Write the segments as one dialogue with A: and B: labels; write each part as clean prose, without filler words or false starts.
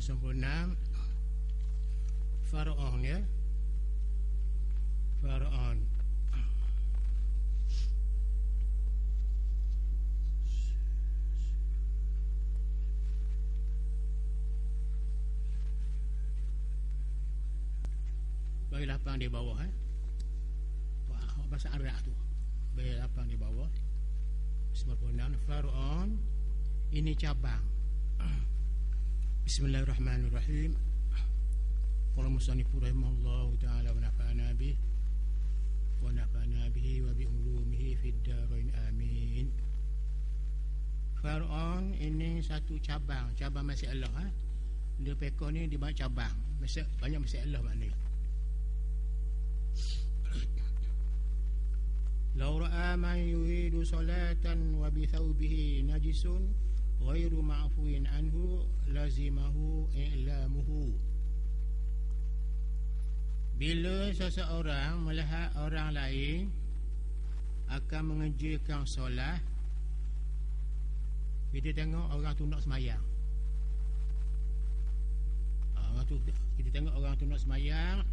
A: yang sempurna. Faraon, ya. Faraon. Bagi lapang di bawah, bahasa Arab tu. Bagi lapang di bawah. Sempurna. Faraon. Ini cabang. Bismillahirrahmanirrahim. Qala musannifu rahimahullahu ta'ala wa nafa'ana bih wa nafa'ana bihi wa bi ulumihi fid dharain amin. Faraon ini satu cabang masalah. Dia pekor ni dia banyak cabang. Banyak masalah maknanya. Law ra'a man yuridu salatan wa bi thawbihi najisun ghairu ma'fuin anhu lazimahu i'lamuhu. Bila seseorang melihat orang lain akan mengerjakan solat, kita tengok orang tu nak semayang, kita tengok orang tu nak semayang.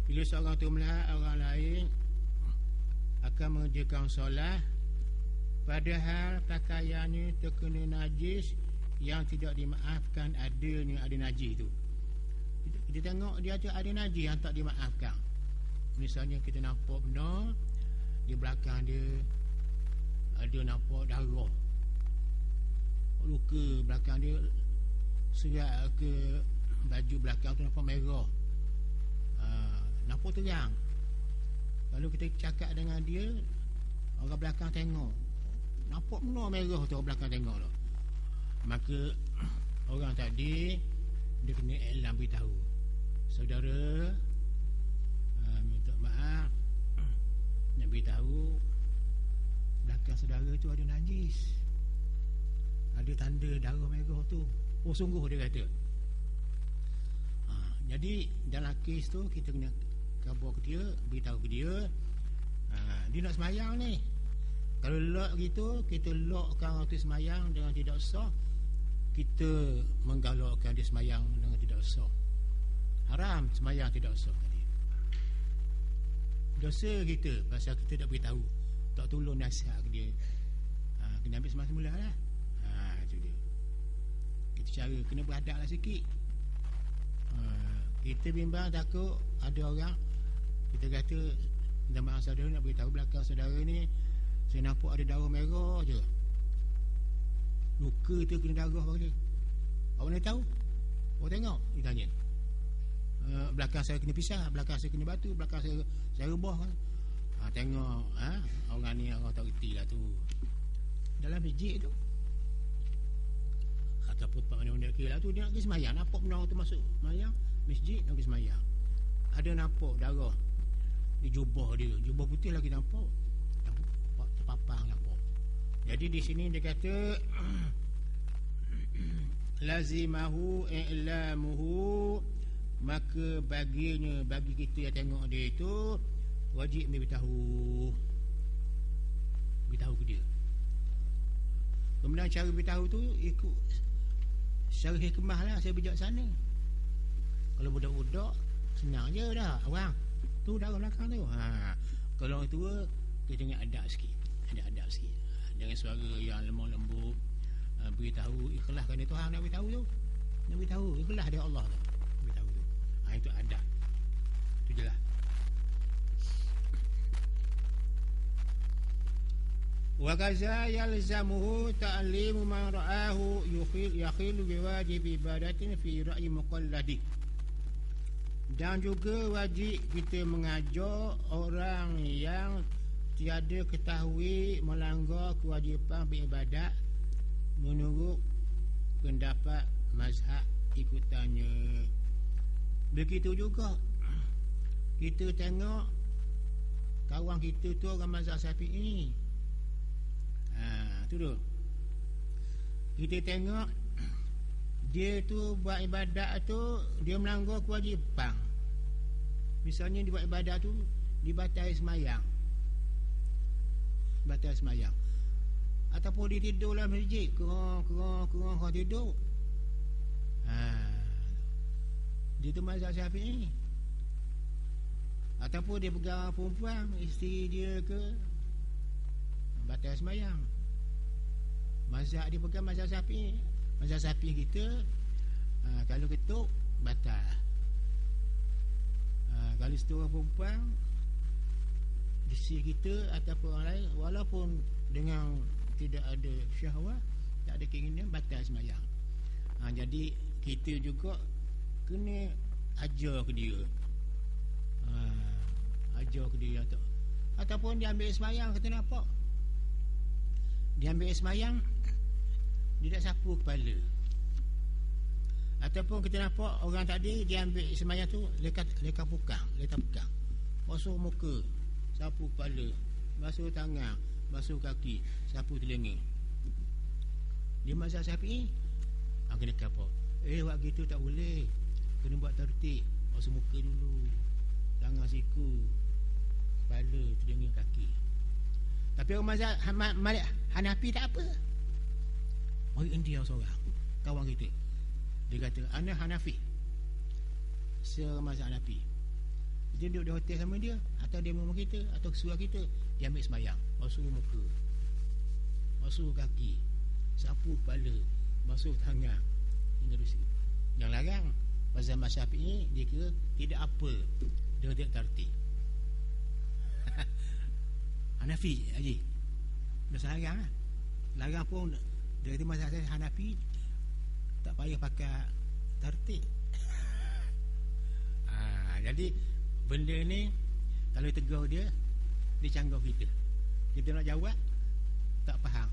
A: Bila seorang tu melihat orang lain akan mengerjakan solat, padahal pakaiannya terkena najis yang tidak dimaafkan, ada najis tu. Kita tengok dia tu ada najis yang tak dimaafkan. Misalnya kita nampak benda di belakang dia ada nampak darah, luka belakang dia, serat ke baju belakang tu nampak merah, nampak terang. Kalau kita cakap dengan dia, orang belakang tengok nampak benar merah tu, orang belakang tengok tu, maka orang tadi dia kena iklan, beritahu, saudara, minta maaf, nak beritahu belakang saudara tu ada najis, ada tanda darah merah tu. Oh sungguh, dia kata. Jadi dalam kes tu kita kena khabar ke dia, beritahu ke dia, dia nak semayang ni. Kalau lock gitu, kita lockkan orang tu semayang dengan tidak sah, kita menggalakkan dia semayang dengan tidak sah. Haram semayang tidak sah tadi. Dosa kita pasal kita tak beritahu, tak tolong nasihat ke dia. Kena ambil semasa mula lah. Itu dia. Kita cara kena beradab lah sikit. Kita bimbang takut ada orang, kita kata, minta maaf saudara, nak beritahu belakang saudara ni saya nampak ada darah merah je, luka tu kena darah dia. Awak nak tahu? Awak tengok, dia tanya. Belakang saya kena pisah, belakang saya kena batu, belakang saya rebah. Tengok, orang ni orang tak reti lah tu. Dalam masjid tu, ataupun pak mana kira lah tu, dia nak pergi semayang, nampak benda tu masuk semayang masjid, nak pergi semayang, ada nampak darah di jubah dia, jubah putih lagi nampak terpapang nampak. Jadi di sini dia kata lazimahu i'lamuhu, maka bagi kita yang tengok dia itu wajib beritahu ke dia. Kemudian cara beritahu tu ikut secara hikmah lah, saya bijaksana. Kalau budak-budak senang je dah, orang tu darah belakang tu. Kalau orang tua kita jangan adab sikit, dengan suara yang lemah lembut, beritahu, ikhlaskan dia Tuhan nak beritahu tu, nak beritahu ikhlas dia Allah tu, beritahu tu. Itu adab tu je lah. Wa kaza yalzamuhu ta'limu man ra'ahu yakhilu biwajibi ibadatin fi ra'i muqalladi. Dan juga wajib kita mengajar orang yang tiada ketahui melanggar kewajipan beribadat menurut pendapat mazhab ikutannya. Begitu juga kita tengok kawan kita tu orang mazhab Syafi'i, tu tu, kita tengok dia tu buat ibadat tu, dia melanggar kewajipan. Misalnya dia buat ibadat tu dibatal semayang, ataupun dia tidur dalam masjid, kerang tidur, Dia tu mazhab Syafi'i. Ataupun dia pegang perempuan, isteri dia ke, batal sembahyang. Mazhab dia pegang mazhab Syafi'i. Mazhab Syafi'i kita, kalau ketuk batal. Kalau seorang perempuan isteri kita ataupun orang lain, walaupun dengan tidak ada syahwat, tak ada keinginan, batal sembahyang. Jadi kita juga kena ajar ke dia, ajar ke dia ataupun dia ambil sembahyang, kata nampak dia ambil sembahyang, dia tak sapu kepala, ataupun kita nampak orang tadi dia ambil sembahyang tu leka pukang, basuh muka, sapu kepala, basuh tangan, basuh kaki, sapu telinga. Dia mazhab Syafi'i, kena kapok. Buat gitu tak boleh, kena buat tertib. Basuh muka dulu, tangan, siku, kepala, telinga, kaki. Tapi orang mazhab Hanafi tak apa. Orang India seorang kawan kita, dia kata ana Hanafi, semazhab Hanafi. Dia duduk di hotel sama dia, atau dia rumah kita, atau kesuruh kita, dia ambil sembahyang, basuh muka, basuh kaki, sapu kepala, basuh tangan, hingga dosa. Yang larang mazhab Syafi'i, dia kira tidak apa, dia tidak tertib. Hanafi Haji dah larang lah. Larang pun dia kata mazhab Hanafi tak payah pakai tertib. Jadi benda ni kalau tegur dia canggah kita. Kita nak jawab tak faham.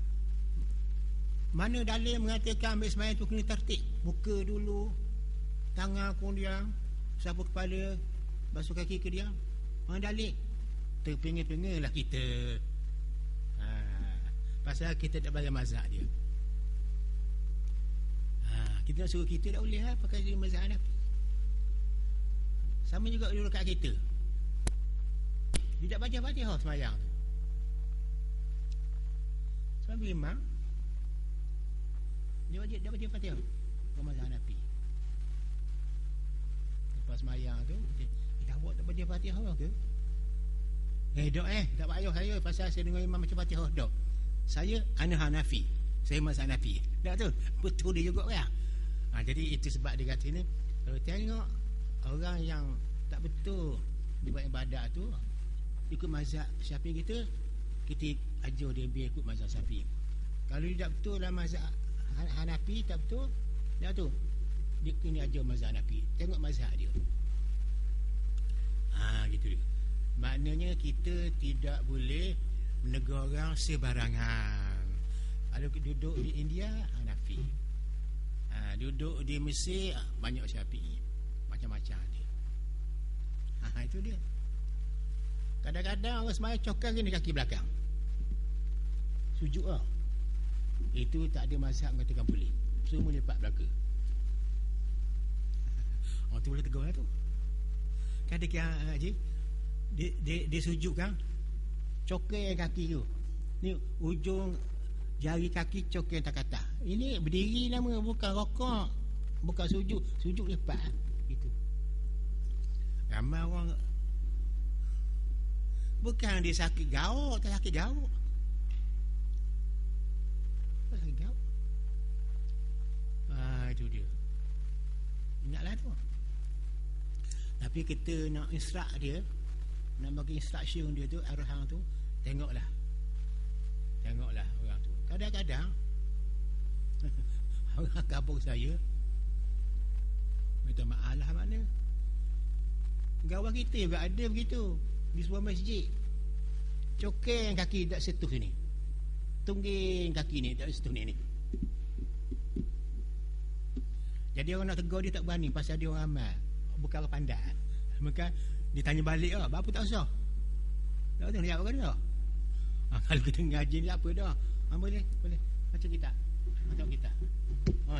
A: Mana dalil mengatakan ambil sembahyang tu kena tertib? Muka dulu, tangan kemudian, sapu kepala, basuh kaki ke dia. Mana dalil? Terpinga-pinga lah kita. Pasal kita tak bayar mazhab dia. Kita nak suruh kita tak boleh lah pakai dia mazhab Hanafi. Sama juga dulu kat kita, dia tak baca-baca sembahyang tu. Sebab memang dia baca Fatihah dalam mazhab Hanafi. Lepas sembahyang tu dia buat tak baca Fatihah ke? Dok tak payah saya, pasal saya dengar imam baca Fatihah. Dok, saya ana Hanafi, saya mazhab Hanafi. Tak tu betul dia juga kan. Jadi itu sebab dia kata ni, kalau tengok orang yang tak betul dia buat ibadat tu ikut mazhab Syafi'i, kita ajar dia biar ikut mazhab Syafi'i. Kalau dia tak betul dalam mazhab Hanafi, tak betul, tak tu dia kena ajar mazhab Hanafi, tengok mazhab dia. Gitu dia. Maknanya kita tidak boleh menegur orang sebarangan. Kalau duduk di India Hanafi, duduk di Mesir banyak Syafi'i, macam-macam dia. Itu dia. Kadang-kadang orang sembahyang cokar gini kaki belakang, sujud lah. Itu tak ada mazhab mengatakan boleh, semua lepak belaka. Orang tu boleh tegur lah tu. Kan dia Haji, dia sujud kan, cokar kaki tu, ni ujung jari kaki cokar tak kata. Ini berdiri nama, bukan rokok, bukan sujud lepak gitu. Ramai orang bukan dia sakit gauk, tak sakit gauk. Sakit gauk. Itu dia. Ingatlah tu. Tapi kita nak instruct dia, nak bagi instruction dia tu, arahan tu, tengoklah orang tu. Kadang-kadang orang kampung saya minta maaf lah, mana kawan kita juga ada begitu di sebuah masjid, cokeng kaki tak sentuh sini, tungging kaki ni tak sentuh ni. Jadi orang nak tegur dia tak berani, pasal dia orang amal, bukan orang pandai. Maka dia tanya balik, apa tak usah, tak tahu nak jawab kan dah. Kalau kita ngaji ni apa dah, boleh macam kita tengok kita,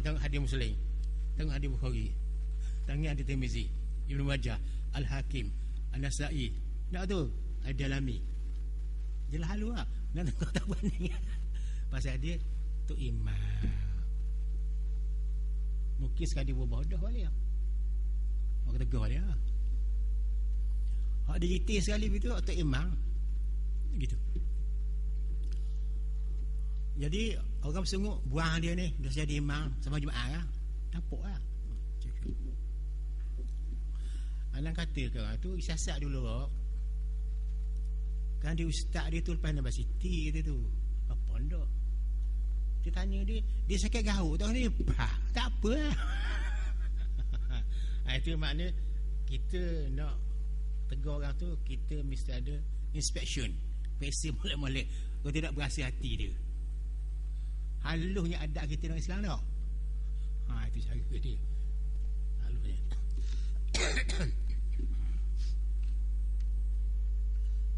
A: tengok hadis Muslim, tengok hadis Bukhari, tengok hadis Tirmizi, Ibnu Majah, Al-Hakim, An-Nasa'i, tak tu Ad-Dalami. Jelas halu lah. Dan tak berani. Pasal dia tu imam. Mungkin sekali dia berbodoh balik. Orang tegur dia. Hak digital sekali begitu Tok Imam gitu. Jadi orang bersungguh buang dia ni dah jadi imam sama jemaah lah. Tampaklah. Anak kata ke orang tu siasat dulu. Kan dia ustaz dia tu lepas universiti dia tu. Apa ndak? Dia tanya dia sakit gaul tahu ni. Tak apa lah. Itu makna kita nak tegur orang tu, kita mesti ada inspection. Periksa molek-molek. Kalau tidak berasa hati dia. Halusnya adat kita dalam Islam tak? Itu cara dia. Halusnya.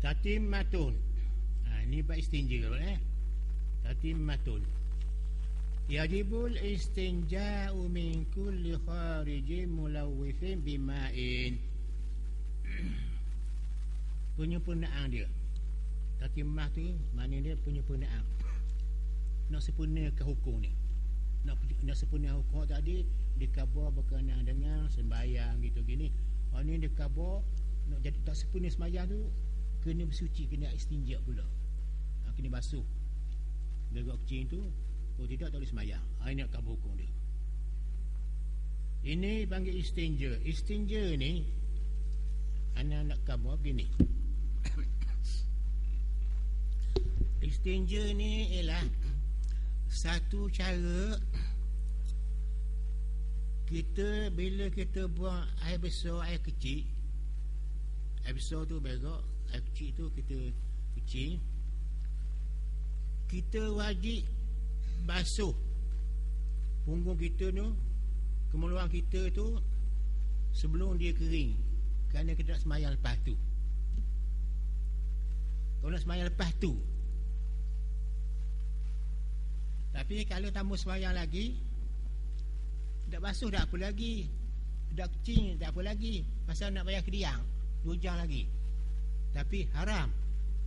A: Tatimmatun. Ni bab istinja tatimmatun. Yajibul istinja'u min kulli kharijin mulawwithin bima'in. Penyempurnaan dia. Tatimah tu maknanya dia penyempurnaan. Nak sempurnakan hukum ni. Nak sempurnakan hukum tadi dikabur berkenaan dengan sembahyang gitu gini. Ni dikabur nak jadi tak sempurna sembahyang tu kena bersuci, kena istinja pula. Kena basuh. Berak kecil tu, kalau tidak tak boleh sembahyang. Ini nak kabur hukum dia. Ini panggil istinja. Istinja ni anak nak kabur begini. Istinja ni ialah satu cara kita bila kita buang air besar, air kecil. Air besar tu berak, air kecil tu kita kucing. Kita wajib basuh punggung kita tu, kemeluan kita tu sebelum dia kering. Kerana kita nak sembahyang lepas tu. Kalau nak sembahyang lepas tu. Tapi kalau tamu sembahyang lagi, tak basuh tak apa lagi. Tak kucing tak apa lagi. Pasal nak bayar kediang 2 jam lagi. Tapi haram.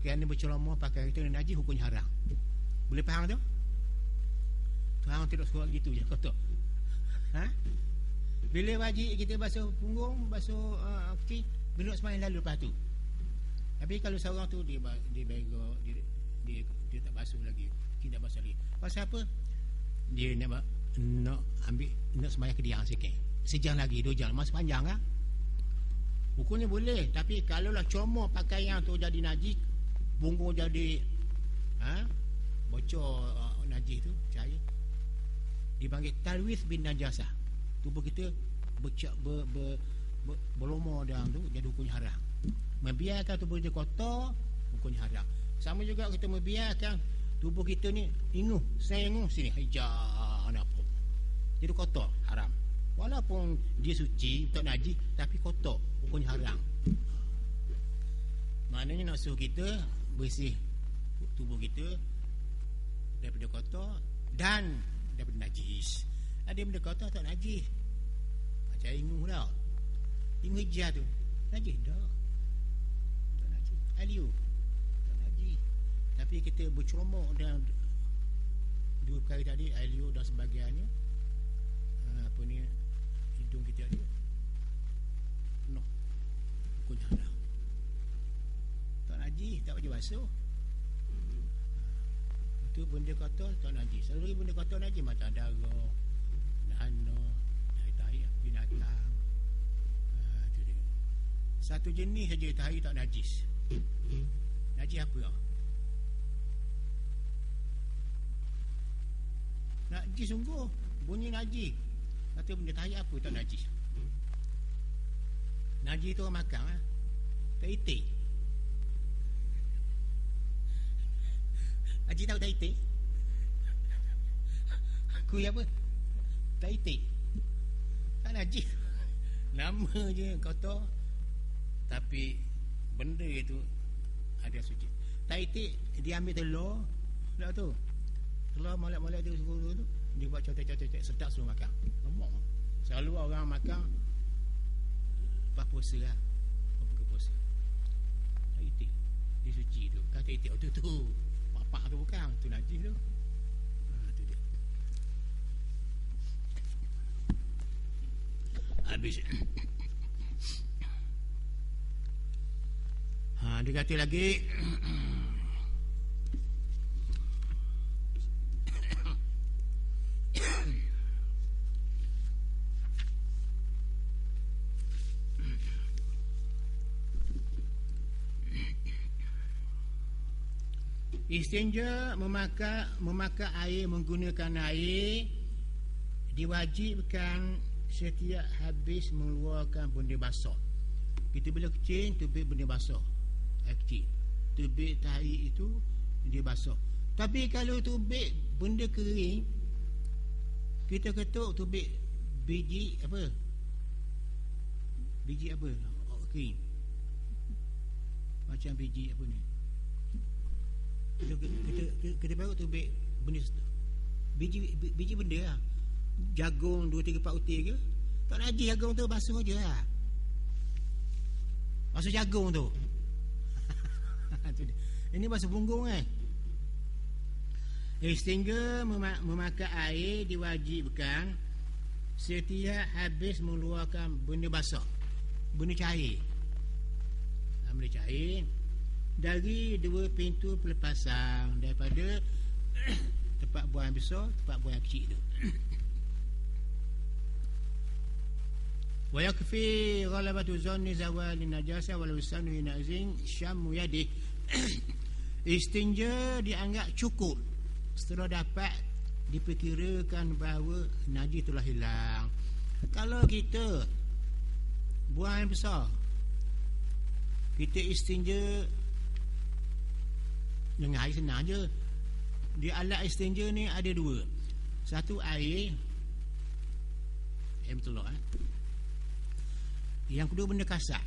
A: Kerana berceramah pakai kita najis, hukumnya haram. Boleh faham tu? Faham tidak suruh gitu je kata. Bila wajib kita basuh punggung, basuh kucing, bila nak sembahyang lalu lepas tu. Tapi kalau seorang tu dia berak, dia tak basuh lagi, tidak basuh lagi. Pasal apa? Dia nak ambil, nak sembahyang kediang sikit. Sejam lagi, 2 jam, masa panjang lah. Hukumnya boleh. Tapi kalau lah comot pakaian tu jadi najis, punggung jadi bocor najis tu, cair, dipanggil talwis bin najasah. Tubuh kita berlumur dalam tu, jadi hukumnya haram. Membiarkan tubuh kita kotor, hukumnya haram. Sama juga kita membiarkan tubuh kita ni inguh, senguh sini hijau apa, jadi kotor, haram. Walaupun dia suci, tak najis, tapi kotor, hukumnya haram. Maknanya nak suruh kita bersih tubuh kita daripada kotor dan daripada najis. Ada benda kotor tak najis. Macam inguh tau. Inguh hijau tu najis tak? Tak najis. Aliu tak najis. Tapi kita berceromok dan 2 kali tadi, aliu dan sebagainya, apa ni, hidung kita ni penuh, hukumnya haram. Tak najis, tak wajib basuh. Itu benda kotor tak najis. Selalu benda kotor najis macam darah, nahana, tahi binatang. Itu dia. Satu jenis saja tahi tak najis. Najis apa ya? Najis sungguh. Bunyi najis. Kata benda tahi apa tak najis? Najis tu orang makan tak itik. Haji tahu tak itik? Kuih apa? Tak itik. Tak najis. Nama je kotor, tapi benda itu ada suci. Tak itik, dia ambil telur. Tak tu. Telur molek-molek tu, dia buat cotek-cotek, sedap suruh makan. Lemak. Selalu orang makan lepas puasa lah. Lepas puasa. Tak itik. Dia suci tu. Kata itik tu. Papak tu bukan, tu najis tu. Tu dia. Habis Dia kata lagi istinja memakai air, menggunakan air diwajibkan setiap habis mengeluarkan benda basah. Kita bila kecil tubik benda basah, kecil tubik tahi itu dia basah. Tapi kalau tubik benda kering, kita ketuk tubik biji apa kering, macam biji apa ni, kita baru tubik benda biji benda lah, jagung 2-3 pautir ke, tak najis jagung tu, basuh je lah, basuh jagung tu. Ini basuh punggung kan. Istinja memakai air diwajibkan setiap habis mengeluarkan benda basah, benda cair dari 2 pintu pelepasan, daripada tempat buang besar, tempat buang kecil tu. Wa yakfi ghalabatu zanni zawal najasa wal usanu yanzin syammu yadih. Istinja dianggap cukup setelah dapat diperkirakan bahawa najis telah hilang. Kalau kita buang air besar, kita istinja dengan air senang je. Di alat istinja ni ada 2. Satu air betul lah. Yang kedua benda kasar,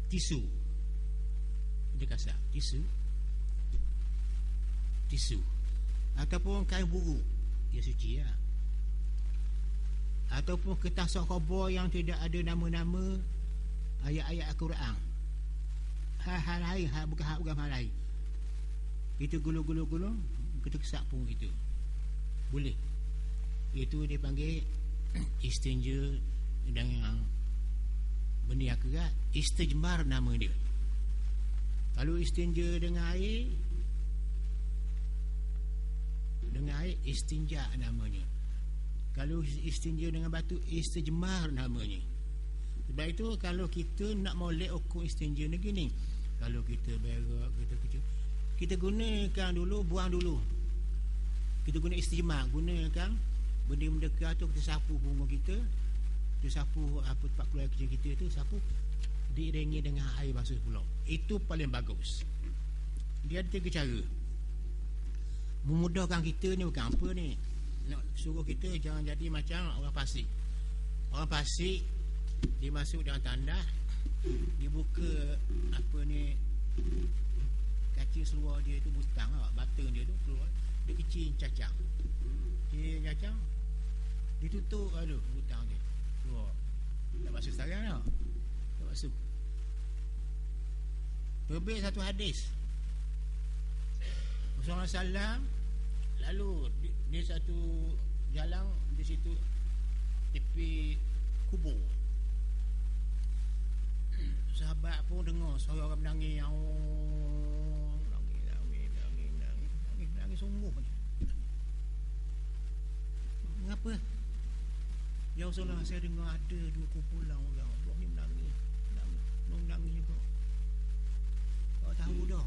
A: tisu. Benda kasar, tisu ataupun kain buruk, dia suci lah. Ataupun kertas khabar yang tidak ada nama-nama ayat-ayat Al-Quran, hal-hal lain, bukan hal lain, kita gulung-gulung, kita kesak pun itu boleh. Itu dipanggil istinja dengan benda yang kerat, istijmar nama dia. Kalau istinja dengan air istinja namanya. Kalau istinja dengan batu, istijmar namanya. Sebab itu kalau kita nak molek ukur istinja ni gini, kalau kita berak, kita kecil, kita gunakan dulu, buang dulu, kita guna istijmar, gunakan benda-benda keras tu, kita sapu punggung kita, kita sapu apa tempat keluar kecil kita tu, sapu diiringi dengan air basuh pula. Itu paling bagus. Dia ada 3 cara memudahkan kita ni. Bukan apa ni, nak suruh kita jangan jadi macam orang Pasik. Orang Pasik dia masuk dalam tandas, dia buka apa ni, kaca seluar dia tu, butang lah, batang dia tu keluar, dia kecil cacang, dia tutup, aduh, butang dia keluar, tak basuh sekarang tau, tak basuh. Terbit satu hadis Rasulullah SAW, lalu di satu jalan, di situ tepi kubur, sahabat pun dengar suara orang menangis, nangis sungguh ni. Mengapa? Ya Rasulullah, saya dengar ada 2 kumpulan orang, Allah ni menangis juga. Kau tahu dah,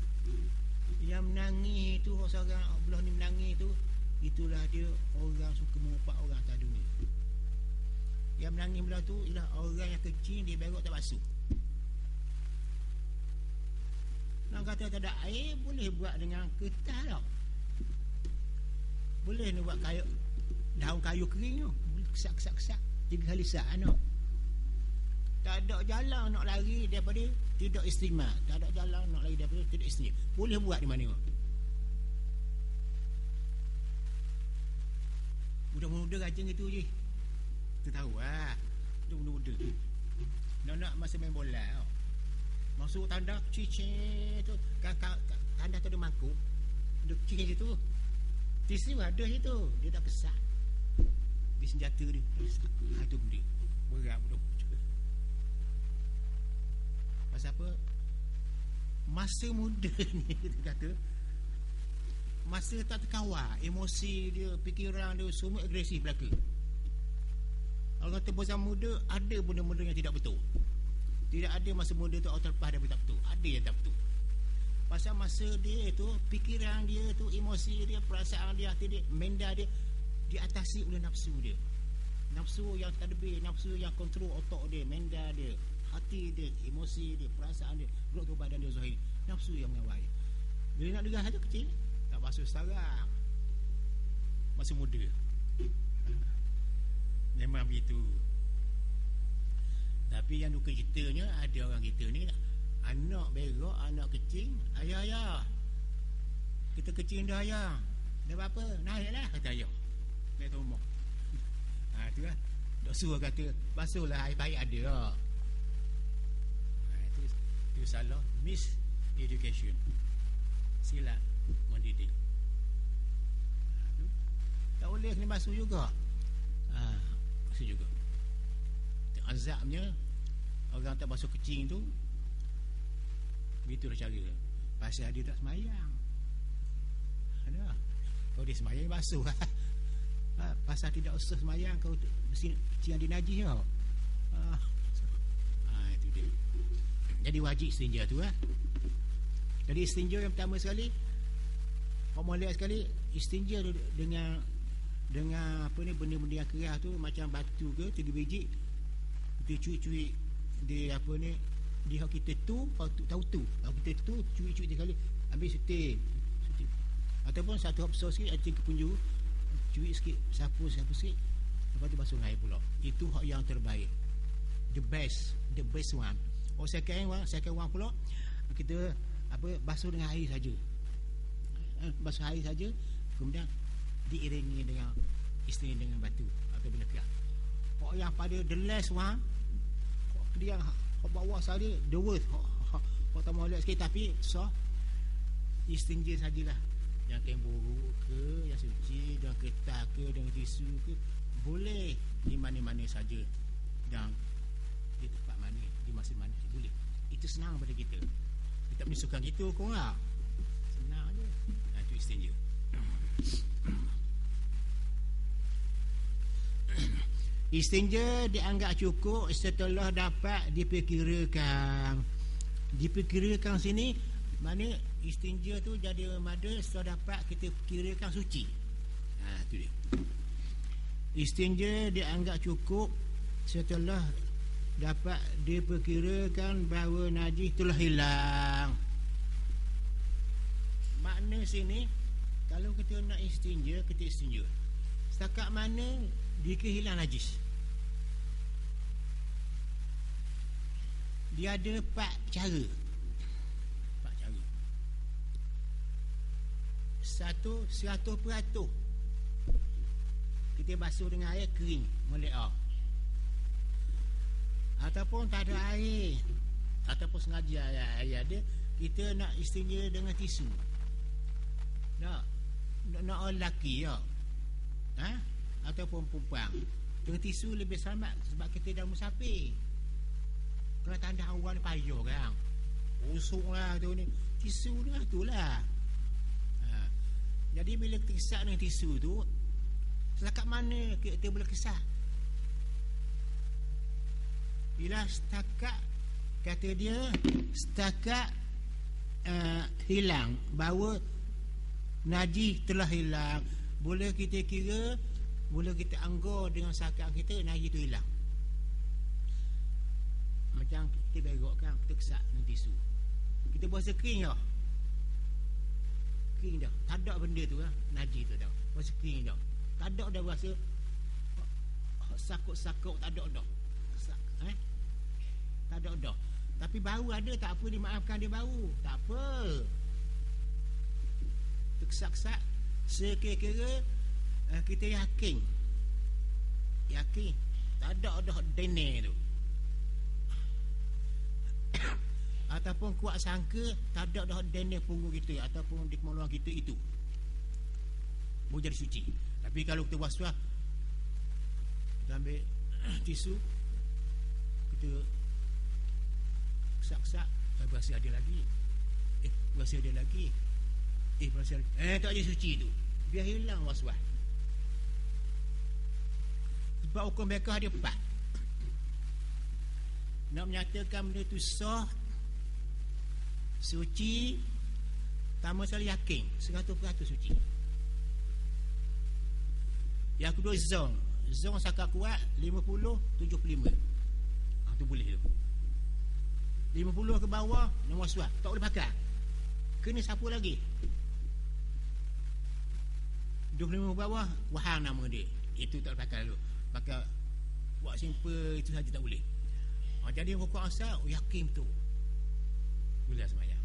A: yang menangis tu, orang belah ni menangis tu, itulah dia orang suka mengupak orang atas dunia. Yang menangis belah tu ialah orang yang kecil, dia berak tak basuh. Nak kata tak ada air, boleh buat dengan kertas tau. Boleh nak buat kayu, daun kayu kering tu, boleh kesak 3 kali sehari tau. Tak ada jalan nak lari daripada tidak istimah, tak ada jalan nak lari daripada tidak istimah. Boleh buat di mana? Muda-muda rajin gitu je. Kita tahu lah, muda-muda nak masa main bola tau, masuk tanda cicing tu, tanda tu ada mangkuk, ada cicing situ, tisu ada situ, dia tak kesak di senjata dia, itu benda berat. Pasal apa? masa muda ni kita kata masa tak terkawal, emosi dia, fikiran dia semua agresif belaka. Kalau kata masa muda, ada benda-benda yang tidak betul. Tidak ada masa muda tu orang terlepas daripada tak betul. Ada yang tak betul. Pasal masa dia tu, fikiran dia tu, emosi dia, perasaan dia, hati dia, minda dia diatasi oleh nafsu dia. Nafsu yang tadbir, nafsu yang kontrol otak dia, minda dia, hati dia, emosi dia, perasaan dia, gerak tu badan dia zahir. Nafsu yang mengawal. Bila nak dengar saja kecil, tak basuh sekarang. Masa muda. Memang begitu. Tapi yang duka ceritanya, ada orang kita ni anak berak, anak kecil, ayah, kita kecil dah ayah, dah apa? Naiklah kata ayah. Naik rumah. Tu lah. Dok suruh kata basuhlah air baik ada. Itu salah miseducation. Silap mendidik. Tak boleh kena basuh juga. Basuh juga. Azabnya orang tak basuh kecing tu, begitulah cara. Pasal dia tak semayang. Ada. Kalau dia semayang basuh. Pasal tidak usah semayang, kau mesti kecing yang dinajis tau. Itu dia. Jadi wajib istinja tu lah. Jadi istinja yang pertama sekali, kamu lihat sekali, istinja dengan apa ni, benda-benda yang keras tu, macam batu ke 3 biji, kita cuik-cuik dia apa ni, dia kita tu tahu tu, kalau kita tu cuik-cuik 3 kali, ambil sutik. Ataupun satu hap besar sikit, acing ke penjuru, cuik sikit, sapu sikit, lepas tu basuh air pula. Itu hak yang terbaik, the best one. Second one pula, kita basuh dengan air saja. Basuh air saja, kemudian diiringi dengan isteri dengan batu atau benda keras. Hak yang pada the last one, dia yang bawah sekali, the worst. Hak tak mau lihat sikit, tapi istinja sajalah. Yang kemburu ke, yang suci, dengan kertas ke, dengan tisu ke, boleh di mana-mana saja, dan di tempat mana, di masa mana, boleh. Itu senang pada kita. Kita menisukan gitu kau lah, senang aja. Itu istinja. Istinja dianggap cukup setelah dapat dipikirkan sini, mana istinja tu jadi mada setelah dapat kita fikirkan suci. Tu dia. Istinja dianggap cukup setelah dapat diperkirakan bahawa najis telah hilang. Makna sini, kalau kita nak istinja, kita istinja setakat mana jika hilang najis. Dia ada 4 cara. Satu, 100% kita basuh dengan air kering, molek off. Ataupun tak ada air, ataupun sengaja air ada, kita nak istinja dengan tisu. Nak orang lelaki ya, ataupun perempuan, dengan tisu lebih selamat, sebab kita dah musafir. Kalau tanda awal payah kan, usuk lah tu ni, tisu lah tu lah. Jadi bila kita kisah dengan tisu tu, setakat mana kita boleh kisah? Bila setakat, kata dia, setakat hilang, bahawa najis telah hilang, boleh kita kira, boleh kita anggur dengan sakat kita, najis tu hilang. Macam kita berok kan, kita kesak dengan tisu, kita basuh kering dah, kering dah, tak ada benda tu lah, najis tu dah, basuh kering dah, tak ada dah rasa sakut-sakut, tak ada dah, tak ada dah. Tapi baru ada, tak apa, dimaafkan dia baru, tak apa, terkesak-kesak sekira-kira kita yakin tak ada dah dene tu, ataupun kuat sangka tak ada dah dene punggung kita ataupun di kemaluan kita, itu boleh jadi suci. Tapi kalau kita was-was, kita ambil tisu, kita kesak-kesak, tak berasa ada lagi, Rasa dia lagi. Rasa tak je suci tu. Biar hilang was-was. Sebab hukum mereka ada 4. Nak menyatakan benda tu sah, suci, pertama sekali yakin 100% suci. Yang kedua zong. Zong sakar kuat 50-75. Tu boleh tu. 50 ke bawah nombor suat tak boleh pakai. Kena siapa lagi? 25 ke bawah wahang nama dia. Itu tak boleh pakai dulu. Pakai buat simple itu saja tak boleh. Jadi rukuk asal yakin betul. Boleh sembahyang.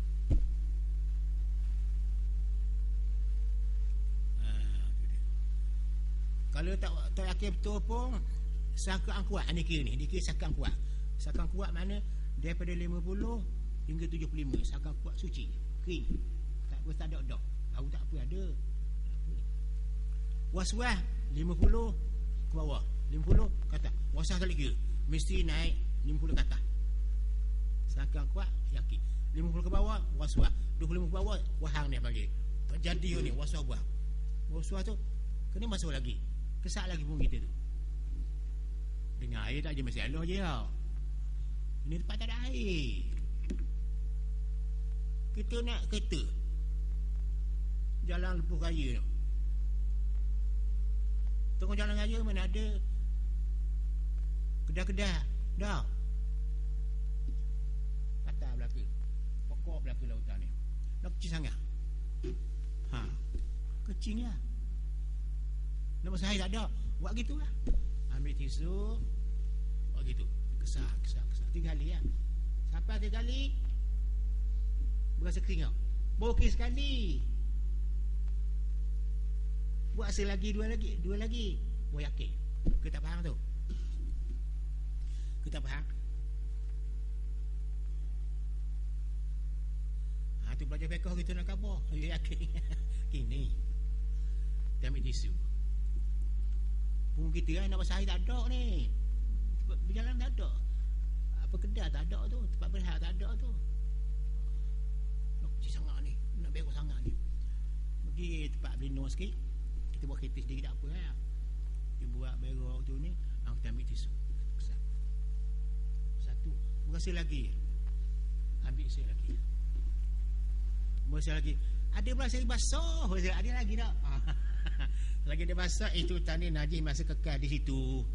A: Kalau tak yakin betul pun sakaan kuat ni kira ni. Dia kira sakaan kuat. Sakaan kuat mana daripada 50 hingga 75. Sakaan kuat suci. Kering. Tak apa tak ada dah. Baru tak apa ada. Was-was 50 ke bawah. 50 ke atas. Was-was tak kira. Mesti naik 50 ke atas. Sakaan kuat yakin. 50 ke bawah was-was. 25 ke bawah wahang ni bagi. Tak jadi ni was-was buat. Was-was tu kena masuk lagi. Kesak lagi pun kita tu. Dengan air tak je masalah je tau. Ini tempat tak ada air. Kita nak kereta jalan lepuh raya tu. Tengok jalan raya mana ada kedai-kedai. Dah. Patah belaka. Pokok belaka lautan ni. Dah kecil sangat. Kecil lah. Nama saya tak ada. Buat gitu lah. Ambil tisu. Buat gitu. Kesah. 3 kali lah. Sampai 3 kali berasa kering tau. Bokeh sekali. Buat selagi 2 lagi. Buat yakin. Kita faham tu. Kita faham. Tu belajar fiqh kita nak khabar. Yakin. Kini. Dia ambil tisu. Pun kita nak pasal air tak ada ni. Berjalan tak ada. Apa kedai tak ada tu. Tempat berehat tak ada tu. Nak kecil sangat ni. Nak berok sangat ni. Pergi tempat berlindung sikit. Kita buat kereta sendiri tak apa lah. Kita buat berok tu ni. Kita ambil tisu. Satu. Berasa lagi. Ambil saya lagi. Berasa lagi. Ada berasa basah. Ada lagi tak? Lagi dia basah itu tadi najis masih kekal di situ.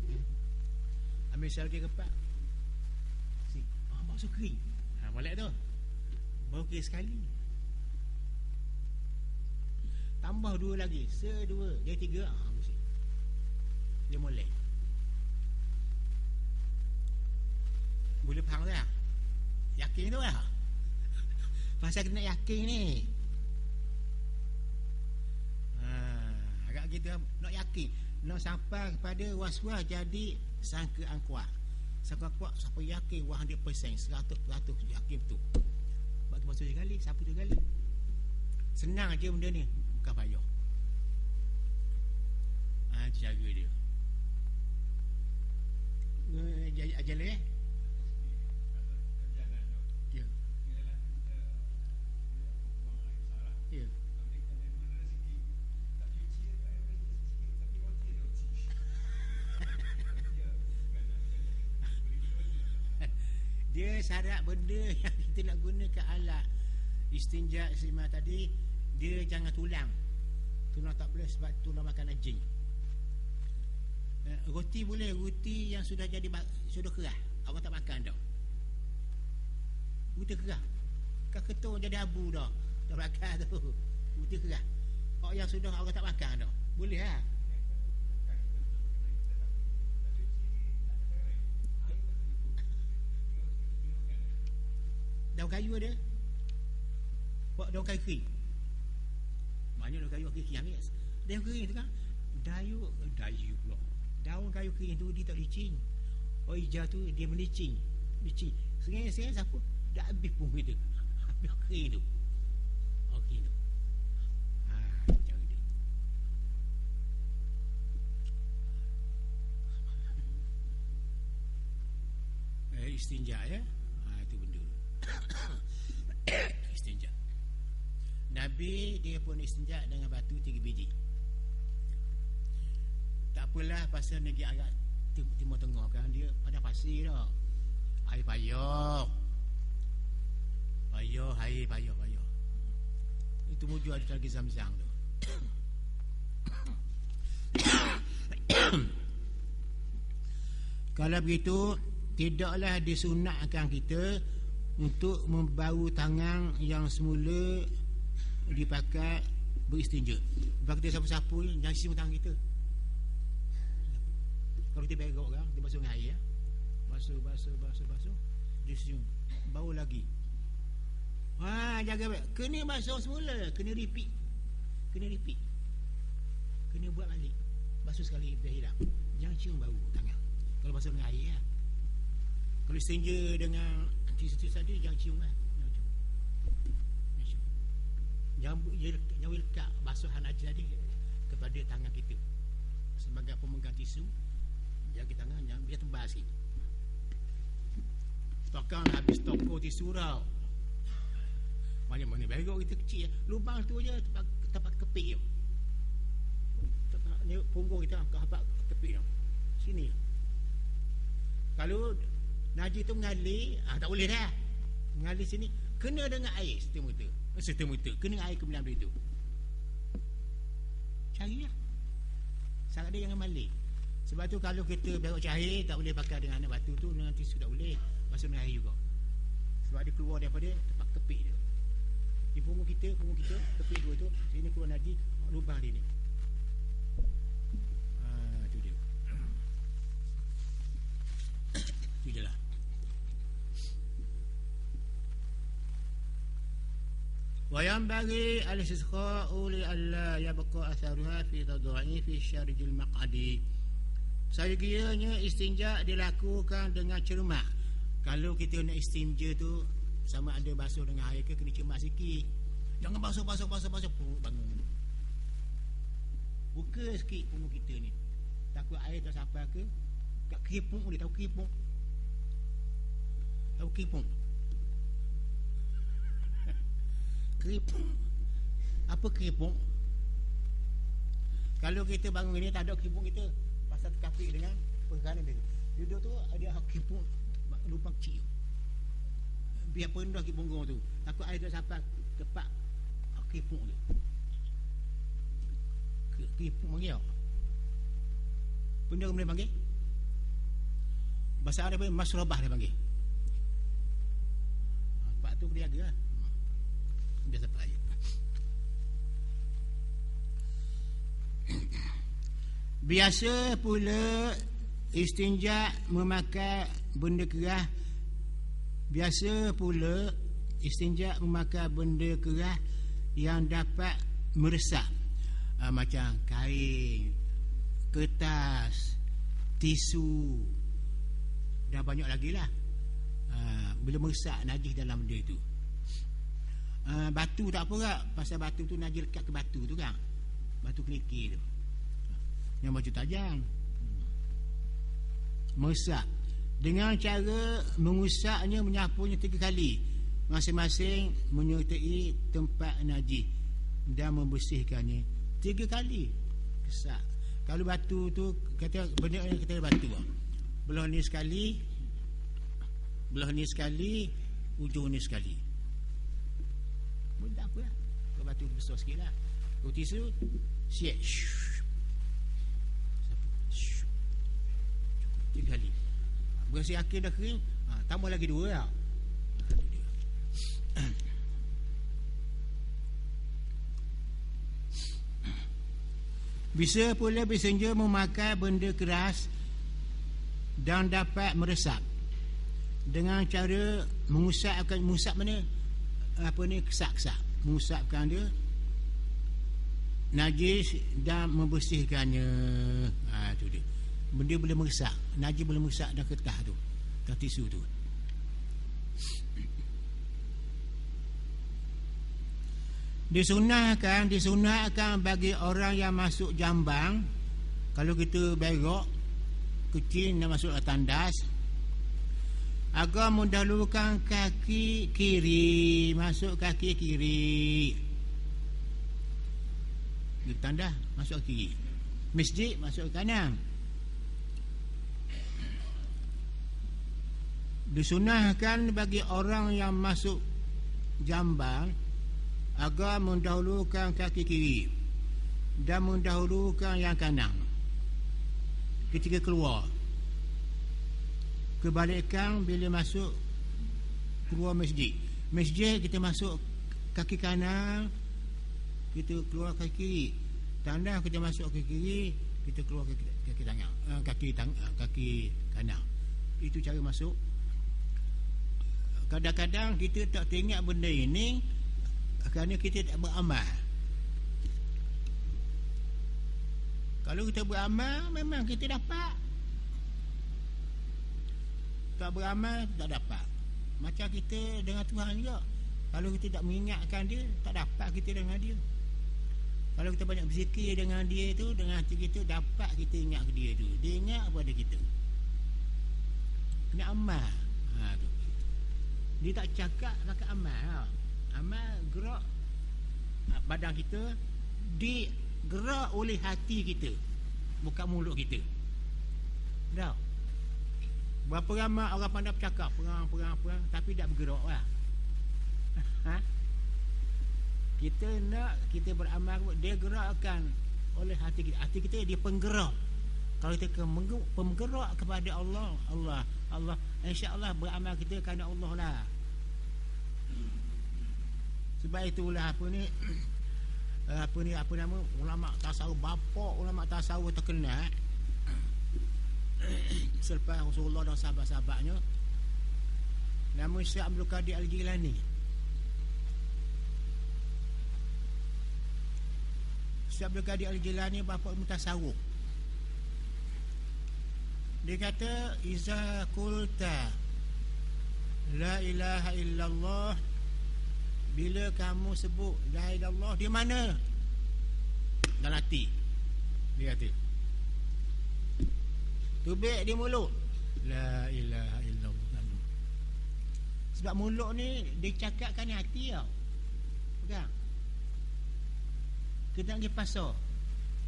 A: Ambil saya lagi kepak. Masuk kering. Molek tu. Baru kira sekali. Tambah 2 lagi. 2 jadi 3. Mesti. Dia molek. Boleh faham tak? Yakin tu lah. Pasal kena yakin ni. Agak kita nak yakin. Nak sampai kepada was-was jadi sangkaan kuat. Sangkaan kuat siapa yakin 100%, 100% yakin betul. Sebab tu masuk 3 kali, siapa 3 kali. Senang je benda ni. Bukan payah. Itu cara dia. Ajalah ya. Ya. Dia syarat benda yang kita nak gunakan alat istinja selima tadi, dia jangan tulang tak boleh sebab tulang makan anjing. Roti boleh, roti yang sudah keras awak tak makan dah. Roti keras kan ketul jadi abu dah tak makan tu. Roti keras awak yang sudah awak tak makan dah boleh lah. Daun kayu ada. Buat daun kayu kering. Maknanya daun kayu kering ni. Daun kering tu kan. Dayu pula. Daun kayu kering tu dia tak licin. Hijau tu dia melicin. Licin. Sengai siapa? Dah habis pun kita. Habis kering tu. Okey tu. Cara dia. Istinja ya. Itu benda. Istinja. Habis dia pun istinja dengan batu 3 biji. Tak apalah pasal negeri Arab Timur Tengah kan, dia pada pasir dah. Air payah. Air payah. Itu mujur ada lagi Zam-Zam tu. Kalau begitu, tidaklah disunatkan kita untuk membau tangan yang semula dipakai beristinja. Sebab kita sapu-sapu jangan siung tangan kita. Kalau kita berok kan, kita basuh dengan air ya. Basuh dia siung, bau lagi. Jaga baik. Kena basuh semula, kena repeat. Kena buat balik. Basuh sekali biar hilang. Jangan cium bau tangan. Kalau basuh dengan air ya. Kalau istinja dengan tisu tadi jangan cium kan. Jangan lekat basuhan aja tadi kepada tangan kita. Sebagai pemegang tisu, jaga tangan jangan biar tebal sikit. Takkan habis toko tisu tau. Mana-mana berok kita kecil ya. Lubang tu je tempat kepik tu. Ni punggung kita tempat kepik tu. Sini. Kalau najis tu mengalir, tak boleh dah. Mengalir sini kena dengan air serta-merta. Kena air kebelah itu. Carilah. Sangat dia jangan malik. Sebab tu kalau kita berok cair tak boleh pakai dengan anak batu tu, dengan tisu tak boleh. Basuh dengan air juga. Sebab dia keluar daripada tempat kepik dia. Di punggung kita kepik dua tu, sini keluar najis, lubang dia ni. Tu dia. Tu je lah. وينبغي الاستسقاء لئلا يبقى أثرها في تضعيف الشرج المقعدي. Saya kiranya istinja dilakukan dengan cermat. Kalau kita nak istinja tu sama ada basuh dengan air ke, kena cermat sikit. Jangan basuh bangun. Buka sikit punggung kita ni. Takut air tak sampai ke kat keripung dia. Tahu keripung? Keripung. Apa keripung? Kalau kita bangun ni tak ada keripung kita, pasal terkapit dengan perkanan dia. Duduk tu ada keripung lubang kecil. Biar penuh ke punggung tu. Takut air tak sampai tepat keripung tu. Keripung panggil. Benda boleh panggil. Bahasa Arab dia masrabah dia panggil. Pak tu dia jaga lah. Biasa payah. Biasa pula istinja memakai benda kerah. Yang dapat meresap. Macam kain, kertas, tisu, dan banyak lagi lah. Bila meresap najis dalam benda tu. Batu tak apa tak. Pasal batu tu najis lekat ke batu tu kan. Batu kelikir tu. Yang batu tajam. Meresap. Dengan cara mengusapnya, menyapunya 3 kali. Masing-masing menyertai tempat najis dan membersihkannya 3 kali. Kesak. Kalau batu tu kata benda yang kita batu belah ni sekali, ujung ni sekali. Benda apa lah. Kalau batu besar sikit lah. Kalau tisu siap 3 kali. Berasa yakin dah kering, tambah lagi 2 lah. Bisa pula bersenja memakai benda keras dan dapat meresap dengan cara mengusapkan mana kesak-kesak, mengusapkan dia najis dan membersihkannya. Itu dia. Benda boleh meresap, najis boleh meresap dan kertas tu, kertas tisu tu. Disunahkan bagi orang yang masuk jambang. Kalau kita berok kecil nak masuk tandas, agar mendahulukan kaki kiri, masuk kaki kiri. Tandah masuk ke kiri, masjid masuk ke kanan. Disunahkan bagi orang yang masuk jamban agar mendahulukan kaki kiri dan mendahulukan yang kanan ketika keluar. Kebalikan bila masuk keluar masjid, kita masuk kaki kanan, kita keluar kaki kiri. Tanda kita masuk kaki kiri, kita keluar kaki kanan. Itu cara masuk. Kadang-kadang kita tak teringat benda ini kerana kita tak beramal. Kalau kita beramal, memang kita dapat. Tak beramal, tak dapat. Macam kita dengan Tuhan juga. Kalau kita tak mengingatkan dia, tak dapat kita dengan dia. Kalau kita banyak berzikir dengan dia tu, dengan hati kita, dapat kita ingat ke dia tu. Dia ingat kepada kita. Kena amal. Tu. Dia tak cakap pakai amal. Amal gerak badan kita, digerak oleh hati kita, bukan mulut kita. Dah. Berapa ramai orang pandai bercakap perang, tapi tak bergerak lah. Kita nak kita beramal, dia gerakkan oleh hati kita. Hati kita dia penggerak. Kalau kita penggerak kepada Allah, insya-Allah beramal kita kerana Allah lah. Sebab itulah apa nama ulama tasawuf, bapa ulama tasawuf terkenal selepas Rasulullah dan sahabat-sahabatnya, nama Syekh Abdul Qadir Al-Jilani. Syekh Abdul Qadir Al-Jilani bapa ilmu tasawuf. Dia kata, iza qulta la ilaha illallah, bila kamu sebut la ilaha illallah, di mana? Dalam hati. Dia kata tubik di mulut, la ilaha illallah. Sebab mulut ni dicakapkan di hati tau. Bukan? Kita nak pergi pasar,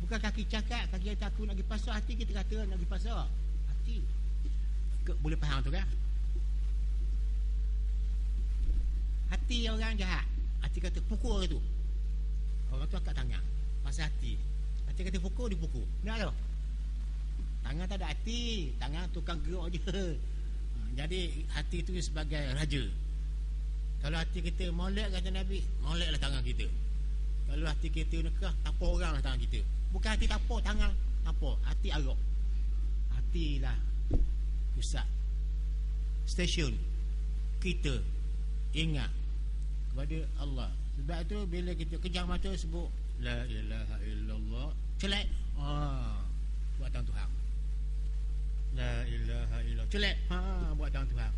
A: bukan kaki cakap, kaki kata aku nak pergi pasar, hati kita kata nak pergi pasar. Hati boleh faham tu kan? Hati orang jahat, hati kata pukul tu, orang tu angkat tangan pasal hati. Hati kata pukul, dipukul. Nak tu tangan tak ada hati, tangan tukang gerak je. Jadi hati tu sebagai raja. Kalau hati kita molek, kata Nabi, moleklah tangan kita. Kalau hati kita nekah, tapau orang lah tangan kita. Bukan hati tapau, tangan tapau, hati arak. Hatilah pusat stesen kita ingat kepada Allah. Sebab itu bila kita kejam mata sebut la ilaha illallah, celak buat tangan Tuhan. La ilaha illallah, celak buat tangan Tuhan.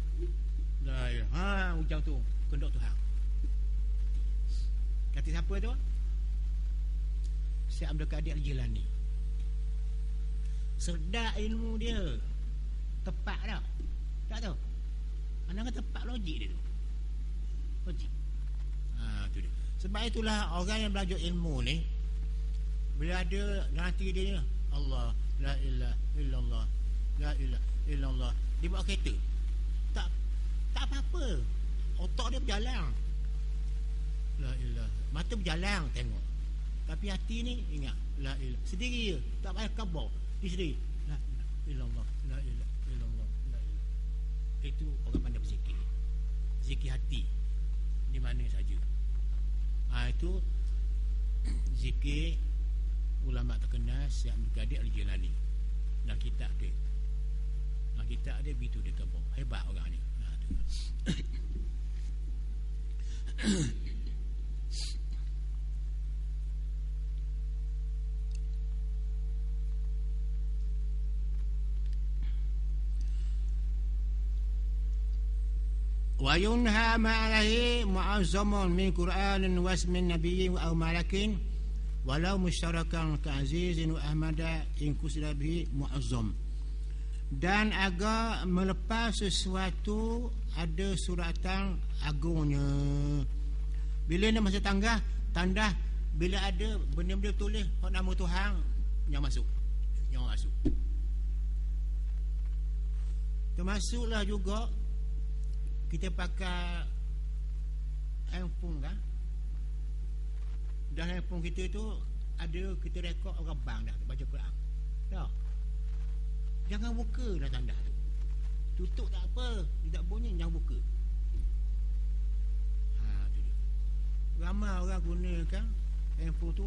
A: La ilaha, hujang tu kendok Tuhan. Kata siapa tu? Syekh Abdul Qadir Al-Jilani. Sedap ilmu dia, tepat dah. Tak tahu mana tepat logik dia tu. Logik. Tu dia. Sebab itulah orang yang belajar ilmu ni, bila ada hati dia, Allah, la ilaha illallah, la ilaha illallah, dia bawa kereta, tak apa-apa, otak dia berjalan, la ilaha, mata berjalan tengok, tapi hati ni ingat la ilaha, sendiri je, tak payah kabar, dia sendiri, la ilaha illallah, la ilaha illallah, la ilaha. Itu orang pandai berzikir, zikir hati di mana saja. Itu zikir ulama terkenal Syekh Abdul Qadir Al-Jilani. Dan kitab dia, begitu dia kebau. Hebat orang ni. Wa yunha ma'alahi mu'azzamun min Qur'anin wa ismin nabiyyin wa malakin walau musyarakan ka'azizin wa ahmada in kusida bihi mu'azzam. Dan agar melepas sesuatu ada suratan agungnya. Bila nak masa tanda bila ada benda-benda tulis nama Tuhan, jangan masuk. Termasuklah juga kita pakai handphone kan. Dalam handphone kita tu ada kita rekod orang bang dah baca Quran. Dah. Jangan buka dah tanda tu. Tutup tak apa, tidak bunyi jangan buka. Tu dia. Ramai orang gunakan handphone tu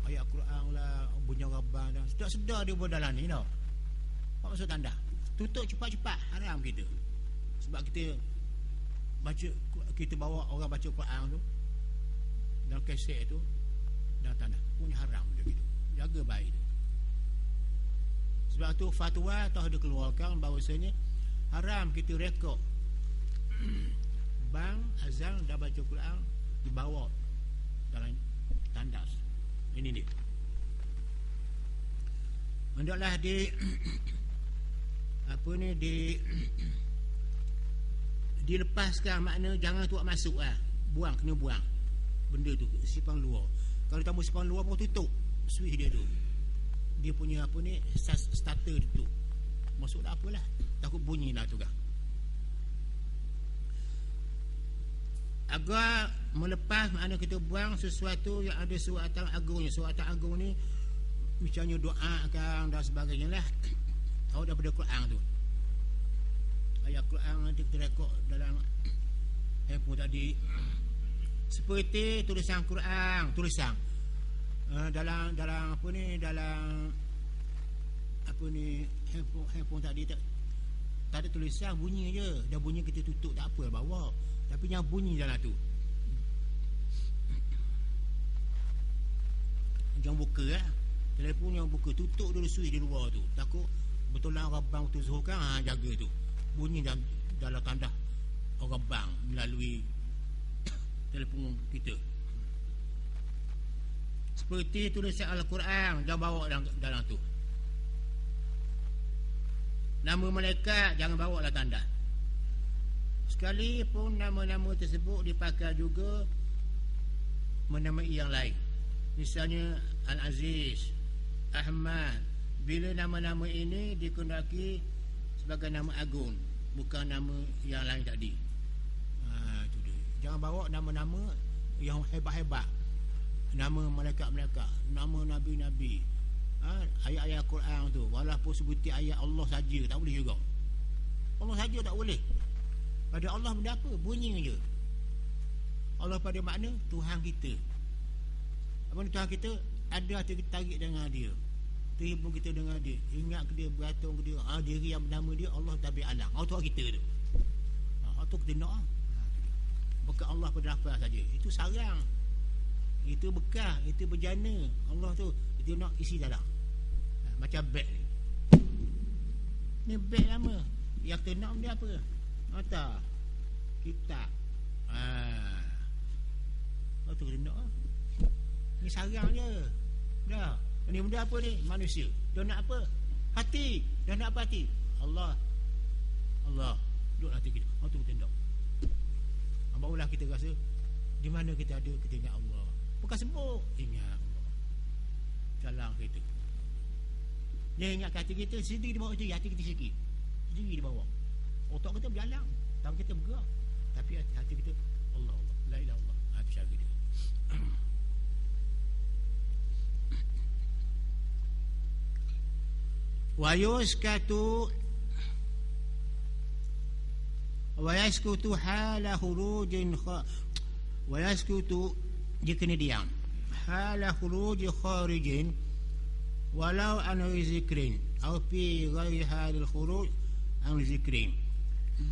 A: ayat Quran lah, bunyi orang bang dah. Sedar dia buat dalam ni tau. Apa maksud tanda? Tutup cepat-cepat, haram kita. Sebab kita bawa orang baca Quran tu dalam kaset tu dan tanda punya haram dia gitu. Jaga baik tu. Sebab tu fatwa telah dikeluarkan bahawasanya haram kita rekod bang azan dah baca Quran dibawa dalam tandas. Ini dia. Hendaklah dilepaskan, makna jangan tuak masuk lah. Kena buang benda tu, sipang luar. Kalau tamu sipang luar pun tutup switch dia tu. Dia punya starter tu. Masuk tak apalah. Takut bunyi lah tu kan. Agar melepas, makna kita buang sesuatu yang ada suratan agungnya. Suratan agung ni misalnya doa kan dan sebagainya lah. Tahu daripada Quran tu. Ayat Quran nanti kita rekod dalam handphone tadi. Seperti tulisan Quran, dalam handphone tadi tak ada tulisan, bunyi je. Dah bunyi kita tutup tak apa bawa. Tapi yang bunyi dalam tu. Jangan buka lah. Telefon yang buka, tutup dulu switch di luar tu. Takut betul lah orang bang tu Zuhur kan, jaga tu. Bunyi dalam tanda orang bang melalui telefon kita. Seperti tulisan Al-Quran, jangan bawa dalam tu. Nama malaikat jangan bawa lah tanda. Sekalipun nama-nama tersebut dipakai juga menamai yang lain. Misalnya Al-Aziz, Ahmad. Bila nama-nama ini dikehendaki sebagai nama agung, bukan nama yang lain tadi. Itu dia. Jangan bawa nama-nama yang hebat-hebat. Nama malaikat-malaikat, nama nabi-nabi. Ayat-ayat Quran tu, walaupun sebutir ayat Allah saja tak boleh juga. Allah saja tak boleh. Pada Allah benda apa? Bunyi je. Allah pada makna Tuhan kita. Apa Tuhan kita? Ada hati kita tarik dengan dia. Terhibur kita dengan dia. Ingat ke dia, beratung ke dia. Diri yang bernama dia Allah tabi alam. Tuhan kita tu. Tu kita nak. Bukan Allah pada nafas saja. Itu sarang. Itu bekas. Itu berjana. Allah tu kita nak isi dalam. Macam beg ni. Ni beg lama. Yang kita nak dia apa? Mata, kitab. Tu kita nak. Ni sarang je. Dah. Ni benda apa ni? Manusia. Dia nak apa? Hati. Dia nak apa hati? Allah. Duduk hati kita. Tu kita nak. Barulah kita rasa di mana kita ada, kita ingat Allah. Bukan sembuh, ingat Allah. Jalan kita. Dia ingat hati kita sendiri di bawah je, hati kita sikit. Sendiri di bawah. Otak kita berjalan, tangan kita bergerak. Tapi hati kita Allah. La ilaha illallah. Itu cara dia. Wayaskutu hala khurujin wayaskutu dia kena diam hala khuruj kharijin walau an zikrin atau fi ghairi halil khuruj an zikrin.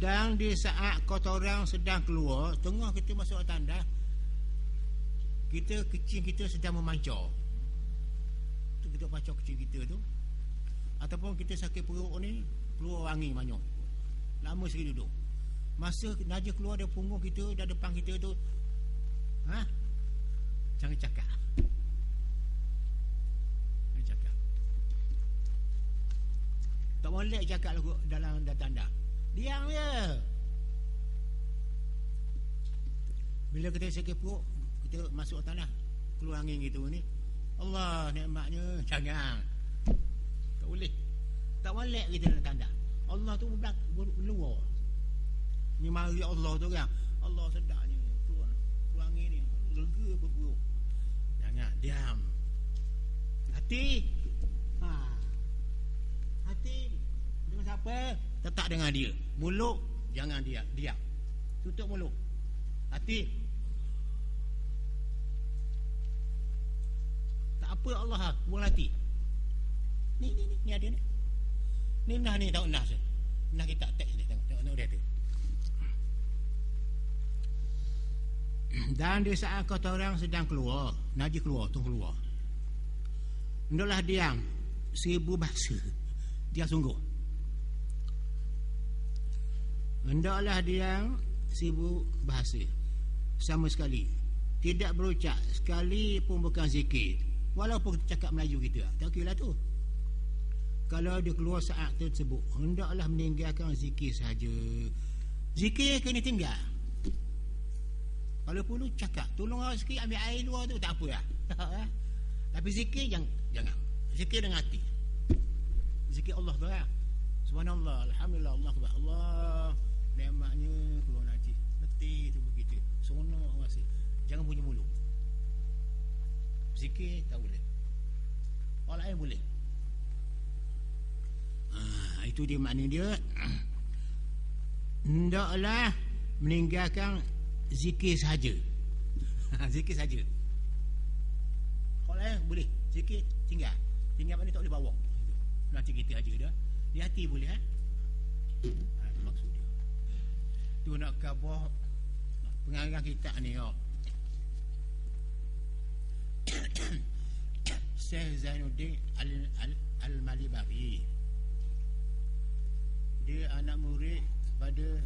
A: Dan di saat kotoran sedang keluar, tengah kita masuk tanda, kecil kita sedang memancar. Tu kita pancar kecil kita tu. Ataupun kita sakit perut ni, keluar wangi banyak. Lama sekali duduk. Masa najis keluar dari punggung kita, dari depan kita tu, jangan cakap. Tak boleh cakap dalam tanda. Diam je. Bila kita sakit perut, kita masuk tanah, keluar angin gitu ni. Allah nikmatnya jangan. Tak boleh. Tak boleh kita nak tanda. Allah tu luar. Ni mari Allah tu kan. Allah sedaknya keluar angin ni. Lega berburuk. Jangan diam. Hati. Hati dengan siapa? Tetap dengan dia. Mulut jangan diam. Tutup mulut. Hati. Tak apa Allah buang hati. Ni ada ni. Ni nah ni tahu nah. Nah kita teks dia tengok dia tu. Dan di saat kata orang sedang keluar, najis keluar, tu keluar. Hendaklah diam 1000 bahasa. Dia sungguh. Hendaklah diam 1000 bahasa. Sama sekali. Tidak berucap sekali pun bukan zikir. Walaupun kita cakap Melayu kita, tak kira lah tu. Kalau dia keluar saat tersebut, hendaklah meninggalkan zikir sahaja. Zikir kena tinggal. Kalau perlu cakap, tolong awak sikit ambil air luar tu, tak apa lah. Tapi zikir jangan. Zikir dengan hati. Zikir Allah tu lah. Subhanallah, alhamdulillah, Allah akbar. Allah nikmatnya keluar najis. Letih tubuh kita. Seronok rasa. Jangan bunyi mulut. Zikir tak boleh. Orang lain boleh. Itu dia makna dia. Hendaklah meninggalkan zikir sahaja. Zikir sahaja. Orang lain boleh. Zikir tinggal. Tinggal mana tak boleh bawa. Nanti kita aja dah. Di hati boleh itu maksud dia. Tu nak khabar pengarang kita ni Syekh Zainuddin Al-Malibari. Dia anak murid pada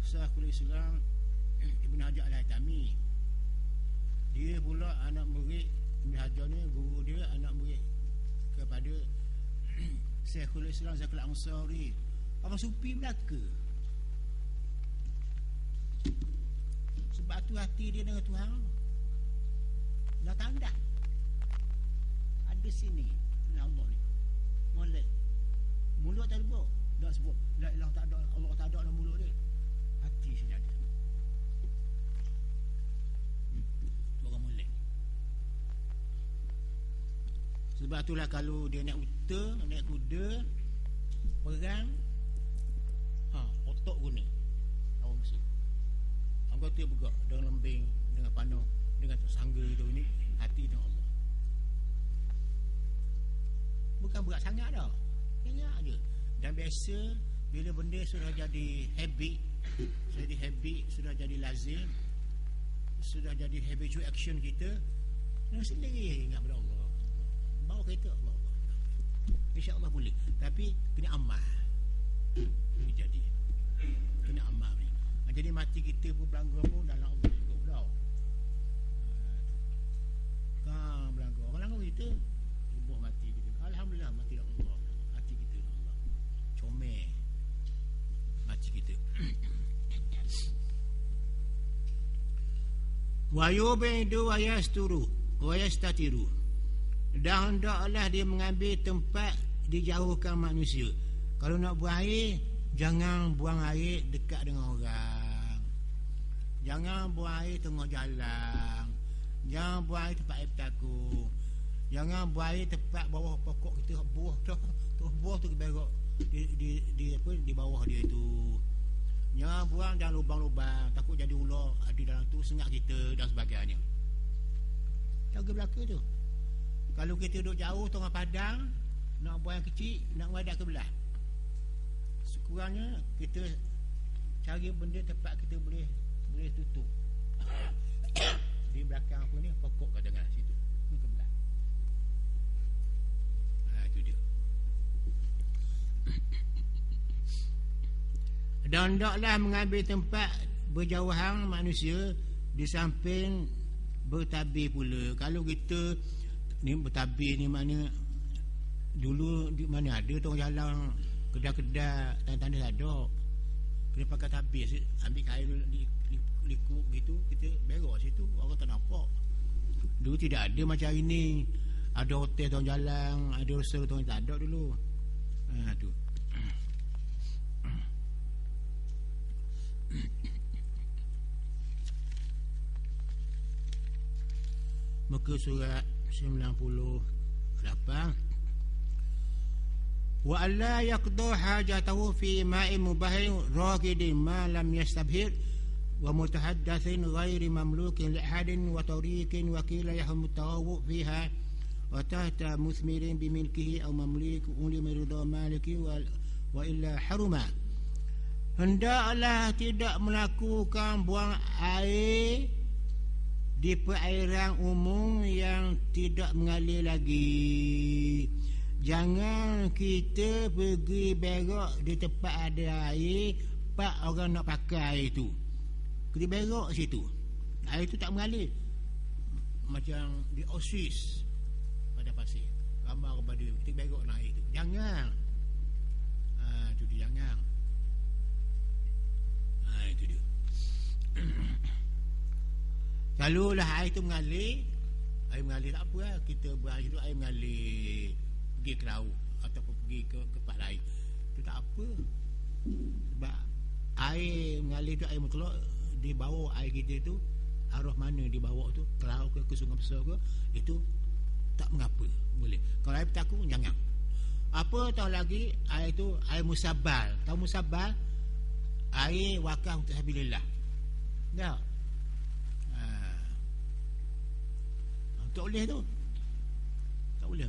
A: Syekhul Islam Ibn Hajar Al-Haytami. Dia pula anak murid Ibn Hajar ni, guru dia anak murid kepada Syekhul Islam Zakir Al-Ansari, orang sufi Melaka. Sebab tu hati dia dengan Tuhan dah tanda ada sini Allah ni molek mulut tak ada dah sebut la ilah tak ada, Allah tak ada dalam mulut dia, hati sini ada. Tu orang molek. Sebab itulah kalau dia naik unta, naik kuda perang, otak guna orang Mesir. Orang kata bergerak dengan lembing, dengan panah, dengan sangga itu ni, hati dengan Allah. Bukan berat sangat dah, ingat je. Dan biasa bila benda sudah jadi habit, sudah jadi lazim, sudah jadi habitual action kita, dengan sendiri ingat pada Allah. Bawa kereta Allah, InsyaAllah boleh. Tapi kena amal. Ini jadi kena amal ni. Jadi mati kita pun belanggar pun dalam Allah juga tau. Kan belanggar orang langgar kita, tubuh mati kita. Alhamdulillah mati dalam Allah. Hati kita dalam Allah. Comel mati kita. Wa yubidu wa yasturu wa yastatiru. Dan hendaklah dia mengambil tempat dijauhkan manusia. Kalau nak buang air, jangan buang air dekat dengan orang. Jangan buang air tengah jalan. Jangan buang air tempat air bertakung. Jangan buang air tempat bawah pokok kita, buah tu. Terus buah tu berok di bawah dia tu. Jangan buang dalam lubang-lubang, takut jadi ular di dalam tu, sengat kita dan sebagainya. Jaga belaka tu. Kalau kita duduk jauh tengah padang, nak buang yang kecil, nak menghadap ke belah, sekurangnya kita cari benda tempat kita boleh tutup. Di belakang apa ni, pokok kat tengah situ, ni ke belah. Itu dia. Dan hendaklah mengambil tempat berjauhan manusia di samping bertabir pula. Kalau kita ni bertabir ni mana, dulu di mana ada tu jalan kedai-kedai tanda-tanda tak ada, kena pakai tabir, ambil kain likuk gitu, kita berok situ, orang tak nampak. Dulu tidak ada macam ini. Ada hotel tong jalan, ada resort tong, tak ada dulu. Tu. Muka surat 98. Wa alla yaqdu hajatahu fi ma'in mubahin raqidin ma lam yastabhir wa mutahaddathin ghairi mamlukin li ahadin wa tariqin wa qila yahum tawawu fiha wa tahta muthmirin bimilkihi aw mamlik uli mirda maliki wa illa haruma. Hendaklah tidak melakukan buang air di perairan umum yang tidak mengalir lagi. Jangan kita pergi berak di tempat ada air, pak orang nak pakai air tu, kita berak situ, air tu tak mengalir. Macam di Oasis pada pasir, gambar kepada kita berak nak air tu, jangan. Tu dia, jangan. Itu dia. Kalaulah air tu mengalir, air mengalir tak apa lah. Kita berair tu air mengalir pergi ke laut ataupun pergi ke tempat lain, tu tak apa. Sebab air mengalir tu air mutlak, di bawah air kita tu arah mana di bawah tu, ke laut ke sungai besar ke, itu tak mengapa, boleh. Kalau air bertakung, jangan. Apa tahu lagi, air tu air musabal. Tahu musabal? Air wakaf untuk sabilillah. Tak? Tak boleh tu. Tak boleh.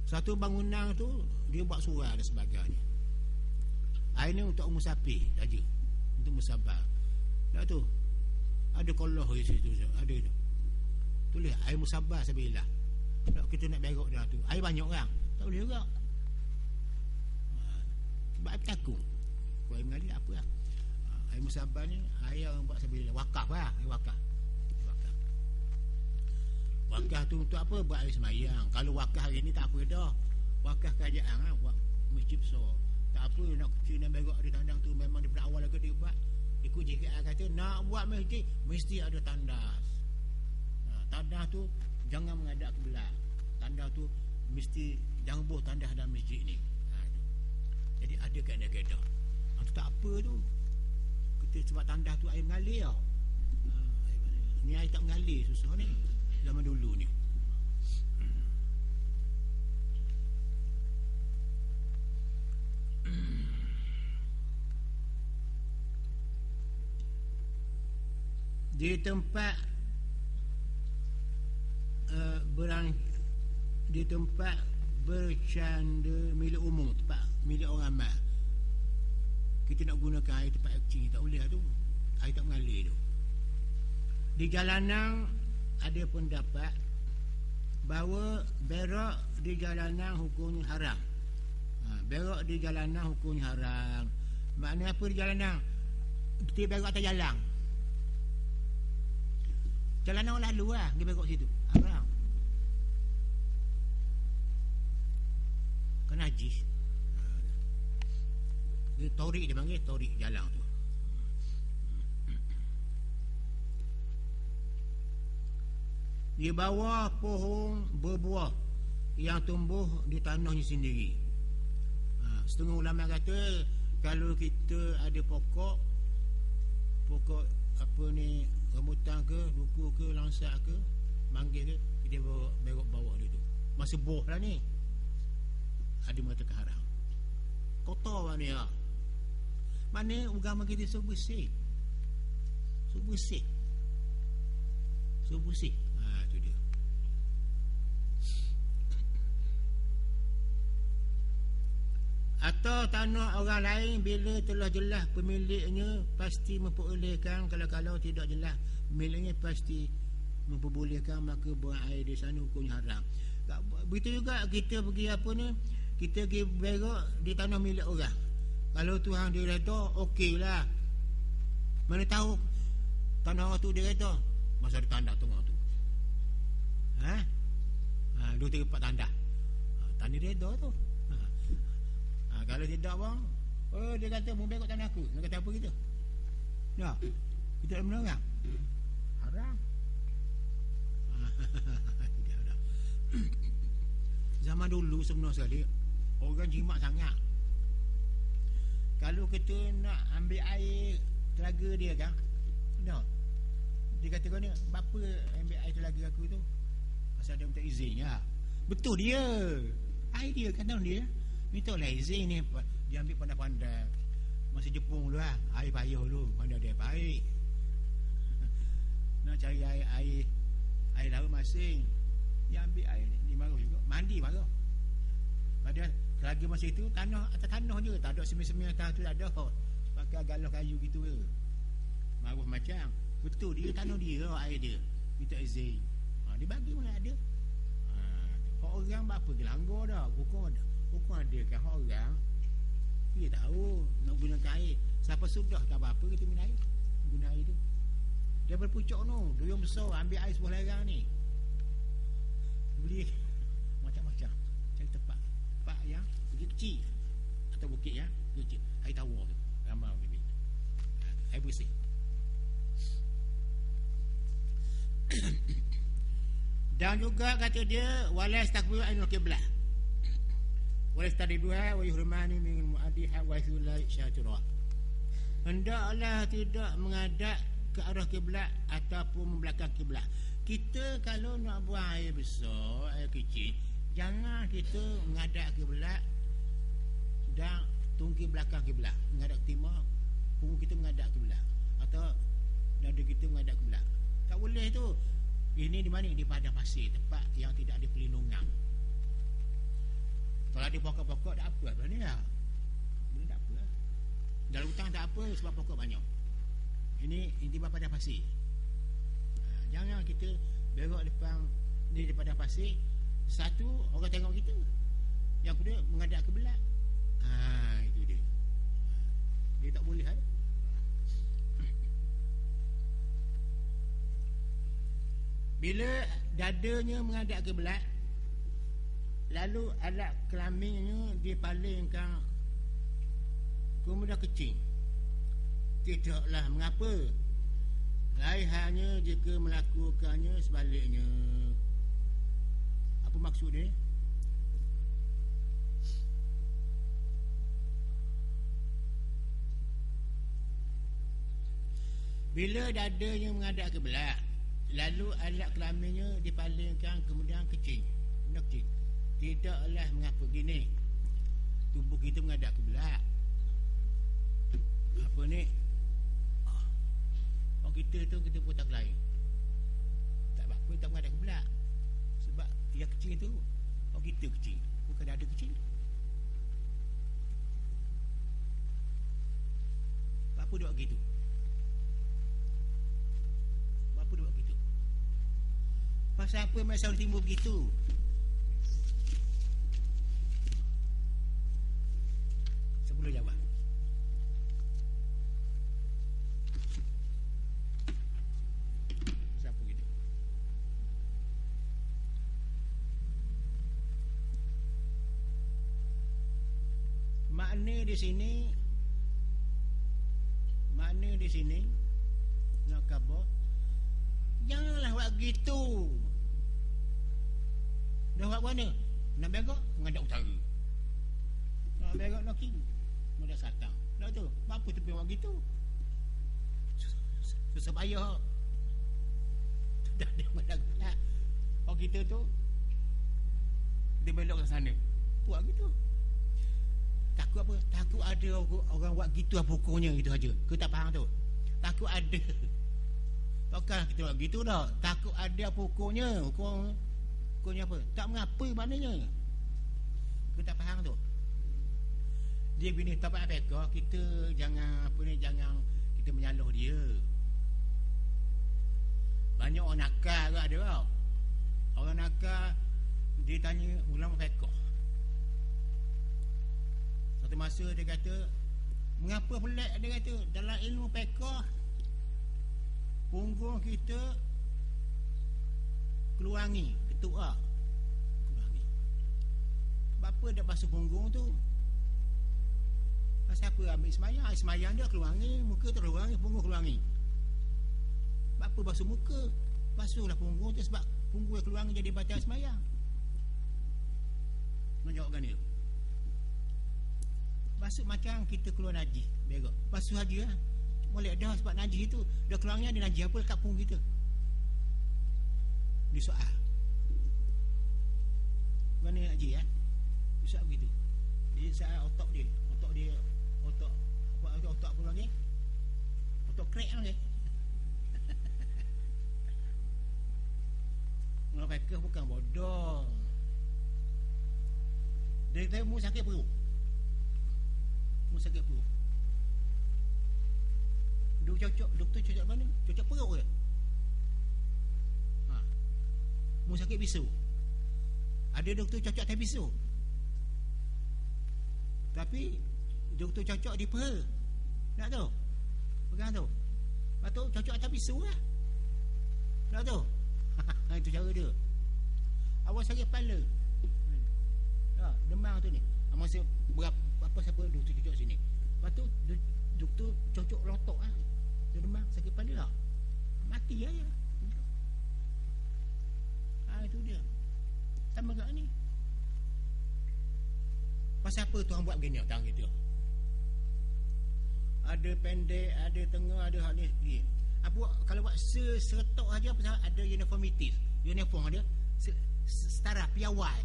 A: Satu bangunan tu dia buat surau dan sebagainya. Air ni untuk musafir saja, untuk musabah. Tak tu. Ada kolah di situ, ada tu. Tulis air musabah sabilillah. Kalau kita nak berak dah tu, air banyak orang, tak boleh juga. Sebab air takut. Kalau air mengalir apa lah. Air musabah ni air yang buat sabilillah, wakaf lah, air wakaf. Wakaf tu untuk apa? Buat air semayang. Kalau wakaf hari ni tak apa dah. Wakaf kerajaan lah, buat masjid besar. Tak apa, nak kecil nak berak di tandang tu, memang daripada awal lagi dia buat. Ikut JKR kata nak buat masjid mesti ada tandas. Tandas tu jangan menghadap ke belah. Tandas tu mesti jangan buat tandas dalam masjid ni. Jadi ada kaedah-kaedah. Tu tak apa tu. Kita sebab tandas tu air mengalir tau. Ni air tak mengalir, susah ni zaman dulu ni. Di tempat di tempat bercanda milik umum, tempat milik orang ramai, kita nak gunakan air tempat kecil tak boleh tu, air tak mengalir tu. Di jalanan ada pendapat bahawa berak di jalanan hukumnya haram. Berak di jalanan hukumnya haram. Maknanya apa di jalanan? Kita berak atas jalan. Jalanan orang lalu lah, dia berak situ, haram. Kan najis. Dia torik, dia panggil torik jalan tu. Di bawah pohon berbuah yang tumbuh di tanahnya sendiri. Setengah ulama kata kalau kita ada pokok apa ni, rambutan ke, duku ke, langsak ke, manggis ke, kita bawa dia tu. Masa buah lah ni, ada mengatakan haram. Kotor lah ni lah. Mana agama kita so bersih. So bersih. Tu dia. Atau tanah orang lain bila telah jelas pemiliknya pasti memperolehkan, kalau tidak jelas pemiliknya pasti memperbolehkan, maka buang air di sana hukumnya haram. Begitu juga kita pergi apa ni, kita pergi berak di tanah milik orang. Kalau Tuhan dia redha, okey lah. Mana tahu tanah orang tu dia redha, masa ada tanda tengah tu. 2-3 tanda. Tanda dia redha tu. Kalau tidak bang, dia kata mau berak tanah aku, dia kata apa kita? Ya, kita tak menang. Haram. Zaman dulu sebenar sekali orang jimat sangat. Kalau kita nak ambil air telaga dia kan, no, dia kata kau ni, bapa ambil air telaga aku tu? Pasal dia minta izin ya. Betul dia. Air dia kan tahu dia. Minta lah izin ni. Dia ambil pandai-pandai. Masa Jepun dulu lah. Air payah dulu. Pandai dia baik. Nak cari air laut masing. Dia ambil air ni baru juga. Mandi baru. Padahal telaga masa itu tanah atas tanah je. Tak ada semi-semi atas tu tak ada. Pakai galah kayu gitu ke. Maruh macam. Betul dia tanah dia air dia. Minta izin. Dia bagi mana ada. Orang apa gelanggar dah. Hukum ada kan orang. Dia tahu nak gunakan air. Siapa sudah tak apa-apa kita minum air. Guna air tu. Dia berpucuk tu. Duyung besar ambil air sebuah lerang ni. Beli macam-macam. Cari tempat yang kecil. Atau bukit yang kecil. Air tawar tu. Ramai orang ambil. Air bersih. Dan juga kata dia walas takbir ainul qiblah. Walas tadibuha wa yuhrimani min muaddiha wa sulai syatirah. Hendaklah tidak menghadap ke arah kiblat ataupun membelakang kiblat. Kita kalau nak buang air besar, air kecil, jangan kita menghadap kiblat dan tunggu belakang kiblat. Menghadap ke timur, punggung kita menghadap kiblat atau dada kita menghadap kiblat. Tak boleh tu. Ini di mana? Di padang pasir, tempat yang tidak ada perlindungan. Kalau ada pokok-pokok tak apa sebenarnya. Boleh tak apa. Dalam hutan tak apa sebab pokok banyak. Ini intibat padang pasir. Jangan kita berok depan ni di padang pasir. Satu orang tengok kita. Yang kedua menghadap ke belah. Itu dia. Dia tak boleh ada. Bila dadanya menghadap ke belah, lalu alat kelaminnya dipalingkan kemudian kecing. Tidaklah mengapa. Lain halnya jika melakukannya sebaliknya. Apa maksud dia? Bila dadanya menghadap ke belah, lalu alat kelaminnya dipalingkan kemudian kecil. Tidaklah mengapa gini. Tubuh kita menghadap ke belah. Apa ni? Kalau kita tu kita pun tak lain. Tak apa tak menghadap ke belah. Sebab yang kecil tu kalau kita kecil, bukan ada kecil. Apa dia buat gitu? Apa dia buat gitu? Pasal apa masalah timbul begitu? Sebelum jawab. Pasal apa gitu? Makna di sini nak khabar, janganlah buat gitu. Dah buat mana? Nak begok menghadap utara. Nak begok nak kiri menghadap selatan. Nak tu, apa tu buat gitu? Susah payah. Dah dia menghadap belah. Kalau kita tu dia belok ke sana. Buat gitu. Takut apa? Takut ada orang buat gitu apa hukumnya gitu aja. Kau tak faham tu? Takut ada. Takkan kita buat gitu dah. Takut ada apa hukumnya. Hukumnya apa? Tak mengapa maknanya. Kau tak faham tu? Dia bini tapak fiqh, kita jangan jangan kita menyalah dia. Banyak orang nakal juga ada tau. Orang nakal dia tanya ulama fiqh. Satu masa dia kata, mengapa pelik dia kata dalam ilmu fiqh punggung kita keluangi, ketua keluangi. Bapa dah basuh punggung tu? Pasal apa ambil semayang dia keluangi, muka terkeluangi, punggung keluangi. Bapa basuh muka, basuhlah punggung tu sebab punggung keluar jadi batal sembahyang. Menjawabkan dia. Maksud macam kita keluar najis, berak. Basuh haji lah. Boleh dah sebab najis itu. Dah keluarnya ada najis apa dekat punggung kita. Dia soal. Mana haji ya? Dia soal begitu. Dia soal otak dia. Otak apa lagi? Otak krek lagi. Orang fikir bukan bodoh. Dia kata mu sakit perut. Mu sakit perut. Doktor cocok mana? Cocok perut ke? Mu sakit bisu. Ada doktor cocok atas bisu. Tapi doktor cocok di peha. Tak tahu? Pegang tu. Lepas tu cocok atas bisu lah. Tak tahu? Itu cara dia. Awak sakit kepala. Demam tu ni. Masa berapa siapa doktor cocok sini. Lepas tu doktor cocok lotok lah. Dia demam sakit kepala lah. Mati lah ya. Itu dia. Sama kat ni. Pasal apa tuan buat begini tangan kita? Ada pendek, ada tengah, ada hak ni. Apa kalau buat seretok aja pasal ada uniformities. Uniform dia setara piawai.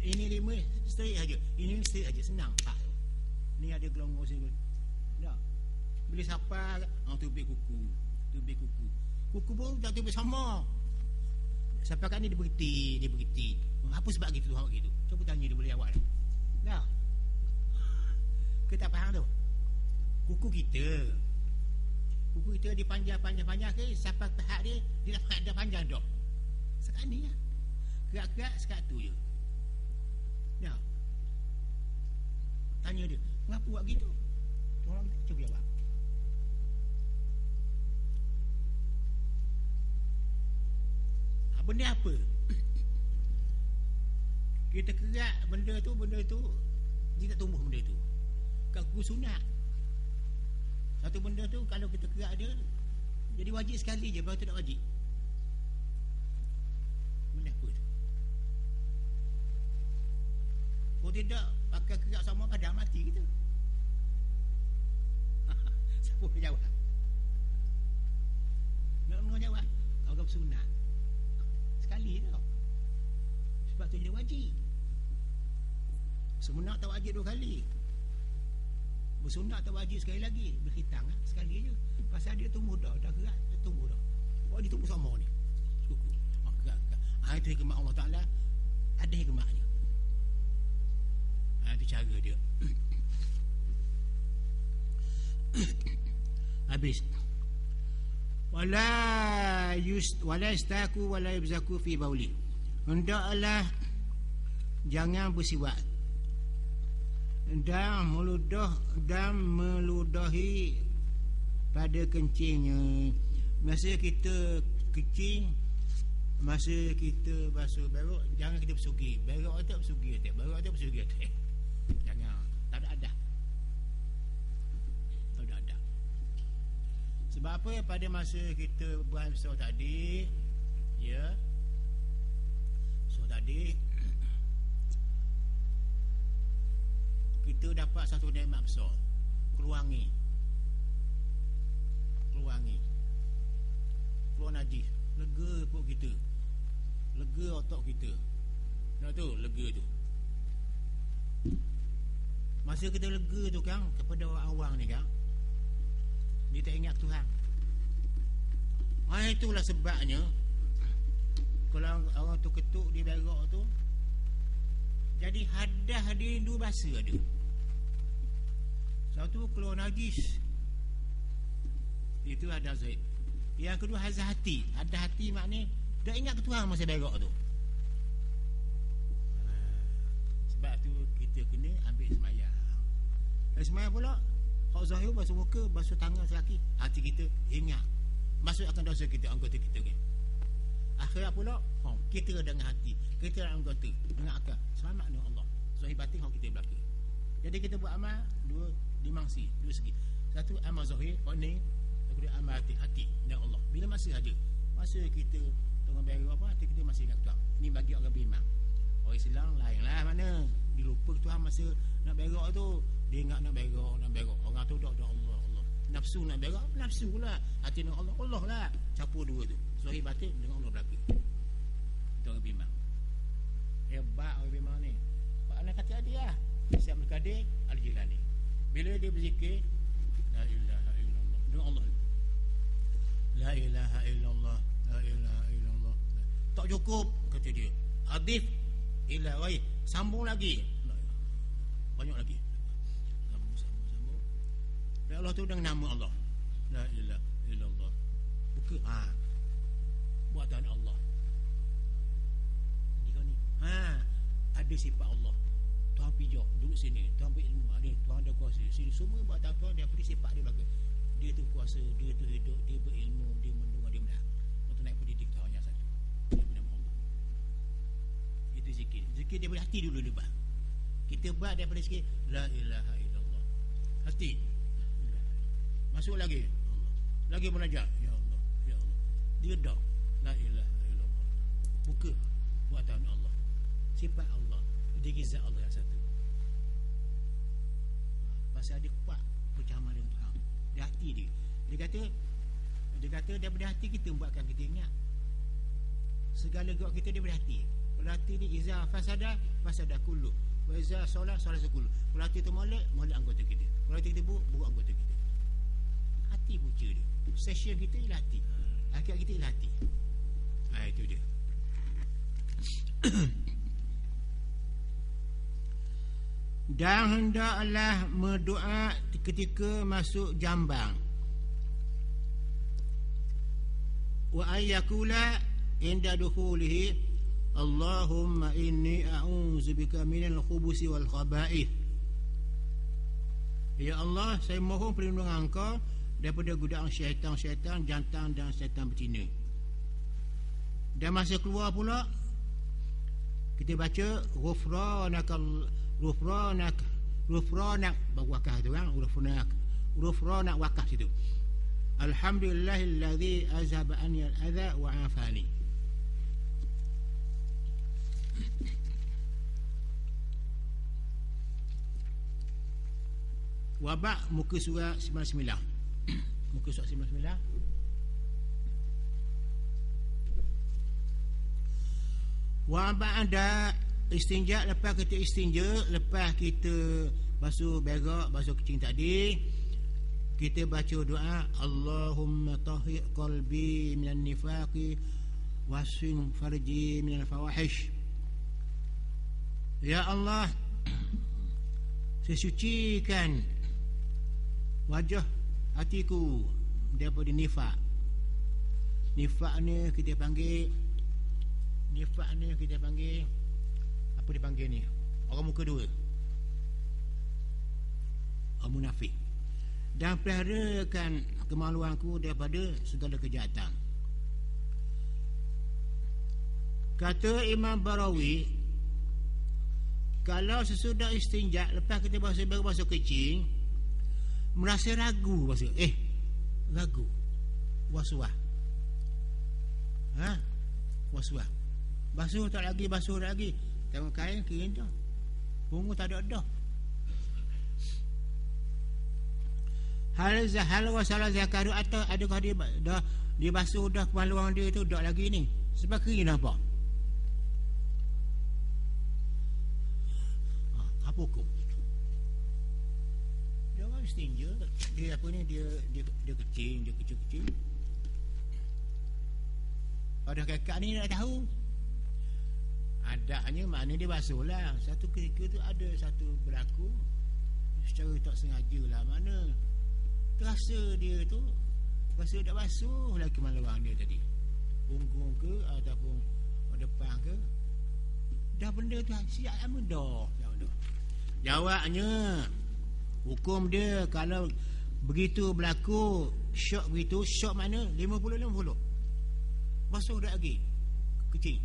A: Ini 5 straight aja. Ini straight aja senang tak. Ni ada gelongor sini. Dah. Bila siapa tubik kuku. Kuku pun tak tubik sama. Siapa kat ni dia berhenti. Apa sebab gitu awak gitu? Cuba tanya dia boleh awak dah. Dah. Kita tak faham tu. Kuku kita dipanjang ke siapa tahap dia dah panjang dah. Sekarang ni lah. Gerak-gerak sekat tu je. Dah. Tanya dia, kenapa buat gitu? Orang kita cuba jawab. Benda apa? Kita kerak benda tu dia tak tumbuh benda tu. Kat kuku sunat. Satu benda tu kalau kita kerak dia jadi wajib sekali je, baru tu tak wajib. Benda apa tu? Kalau tidak pakai kerak sama padam mati kita. Siapa boleh jawab? Nak jawab? Orang sunat sekali tau. Sebab tu dia wajib. Semunat tak wajib 2 kali. Bersunat tak wajib sekali lagi. Berkhitang sekali je. Pasal dia tumbuh dah gerak, dia tumbuh dah. Bawa dia tumbuh sama ni. Suku. Gerak. Itu hikmat Allah Ta'ala. Ada hikmatnya. Itu cara dia. Habis. Wala yastaku wala yabzaku fi bauli. Hendaklah jangan bersiwak dan meludahi pada kencingnya. Masa kita kencing, masa kita basuh berak, jangan kita bersugi. Berak tak bersugi atas. Jangan. Tak ada. Sebab apa? Pada masa kita buang besar tadi, ya, kita dapat satu nikmat besar. Keluar najis. Lega perut kita, lega otak kita. Nak tu lega tu. Masa kita lega tu kan, kepada orang awam ni kan, dia tak ingat Tuhan. Itulah sebabnya kalau orang tu ketuk di berak tu, jadi hadah dia dua bahasa ada. Satu keluar najis, itu ada zaid. Yang kedua hazah hati. Ada hati maknanya dah ingat ke Tuhan masa berak tu. Sebab tu kita kena ambil semayang. Semayang pula hak zahir basuh muka, basuh tangan selaki, hati kita ingat masuk akan dosa kita, anggota kita kan. Akhirat pula kita dengan hati, kita dengan anggota, dengan akal, selamat dengan Allah. Zahir batin hak kita belaka. Jadi kita buat amal dua dimensi, dua segi. Satu amal zahir, ni kemudian amal hati dengan Allah. Bila masa aja, masa kita tengah berak apa hati kita masih ingat Tuhan. Ni bagi orang beriman. Orang Islam lain lah mana. Dilupa Tuhan masa nak berak tu. Dia ingat nak berak. Orang tu dak Allah. Nafsu nak berak, nafsu lah. Hati nak Allah lah. Campur dua tu. Zahir batin dengan Allah belaka. Itu orang beriman. Hebat orang beriman ni. Pak anak kata dia lah. Siap berkadir Al-Jilani. Bila dia berzikir la ilaha illallah dengan Allah. La ilaha illallah, la ilaha illallah. Tak cukup kata dia. Adif ila ghaib. Sambung lagi. Banyak lagi. Sambung. Dan Allah tu dengan nama Allah. La ilaha illallah. Buka buatan Allah. Ni kau ni. Ada sifat Allah. Tuhan pijak duduk sini, Tuhan berilmu, Tuhan ada kuasa. Sini semua buatan Tuhan dia beri sifat dia bagus. Dia tu kuasa, dia tu hidup, dia berilmu, dia mendengar, dia melihat. Waktu naik pendidik tu hanya satu. Dia bernama Allah. Itu zikir. Zikir daripada hati dulu lepas. Kita buat daripada sikit la ilaha illallah. Hati. Masuk lagi Allah. Lagi munajat ya Allah, ya Allah. Dia dah la ilaha illallah. Buka buatan Allah. Sifat Allah. Dia Allah yang satu. Pasal dia kuat bercampur dengan Tuhan. Di hati dia. Dia kata daripada hati kita membuatkan kita ingat. Segala gerak kita daripada hati. Kalau hati ni iza fasada kullu. Wa iza solat kullu. Kalau hati tu molek anggota kita. Kalau hati kita buruk anggota kita. Hati punca dia. Session kita ialah hati. Hakikat kita ialah hati. Itu dia. Dan hendaklah berdoa ketika masuk jambang. Wa ayyakula inda dukhulihi Allahumma inni a'udzubika minal khubusi wal khaba'ith. Ya Allah, saya mohon perlindungan Engkau daripada godaan syaitan-syaitan jantan dan syaitan betina. Dan masa keluar pula kita baca Ghufranak wakaf tu kan, Ghufranak wakaf situ. Alhamdulillahillazi azhaba anni al-adha wa afani. Wabak muka surah 99. Muka surah 99. Wabak ada istinja. Lepas kita istinja, lepas kita basuh berak, basuh kencing tadi, kita baca doa Allahumma tahhir qalbi minan nifaqi wasfin farji minal fawahish. Ya Allah, sesucikan wajah hatiku daripada nifak. Nifak ni kita panggil apa dipanggil ni? Orang muka dua. Orang munafik. Dan peliharakan kemaluanku daripada segala kejahatan. Kata Imam Barawi, kalau sesudah istinja, lepas kita basuh kencing, merasa ragu ragu, waswah. Waswah. Basuh tak lagi. Tengok kain kira dah. Pungut tak ada dah. Hal wasalah zakaru atau adakah dia basuh dah kemaluan dia tu tak lagi ni. Sebab kering nampak. Apa hukum? Dia orang istinja, dia apa ni, dia kecil. Pada kakak ni nak tahu. Adanya makna dia basuh lah. Satu ketika tu ada satu berlaku secara tak sengaja lah, mana terasa dia tu rasa tak basuh lagi kemaluan dia tadi, punggung ke ataupun depan ke, dah benda tu siap lama dah. Jawabnya, hukum dia kalau begitu berlaku syok begitu, syok mana 50-50. Basuh dah lagi kecil,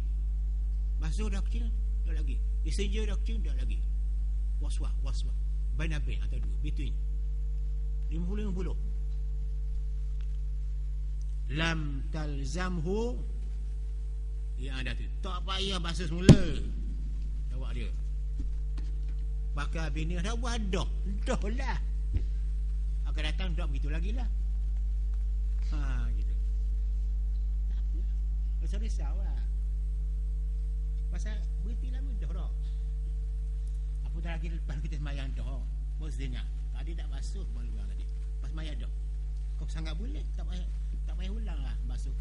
A: basuh dah kecil dah lagi, istinja dah kecil dah lagi, waswah bain atau dua, between 50-50. Lam talzamhu yang ada tu tak payah basuh semula. Jawab dia pakai bini dah buat dah lah akan datang tak begitu lagi lah. Gitu tak apa pasal risau lah pasal berhenti lama dah apa dah lagi lepas kita semayang dah mestinya tadi tak basuh malu orang tadi pas semayang dah kau sangat boleh tak payah ulang lah basuh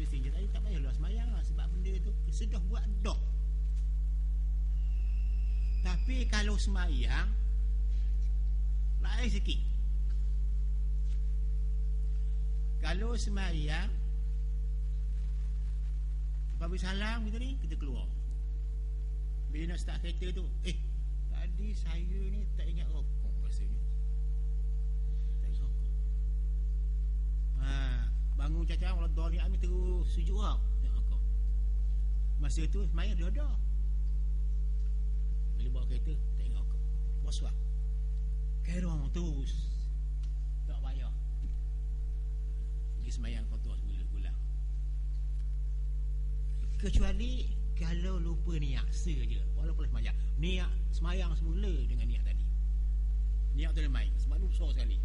A: istinja tadi tak payah ulang semayang lah sebab benda tu sudah buat dah. Tapi kalau semayang lain sikit. Kalau semayang habis salam kita ni kita keluar. Bila nak start kereta tu tadi saya ni tak ingat rokok rasanya. Tak ingat rokok. Bangun cacat kalau doli ami terus sujud lah tak rokok. Masa tu semayang dah. Bila bawa kereta tak ingat rokok. Was-was kerong terus tak payah pergi semayang kotor semula pulang. Kecuali kalau lupa niat saja walaupun semayang niat semayang semula dengan niat tadi niat tu main sebab tu besar sekali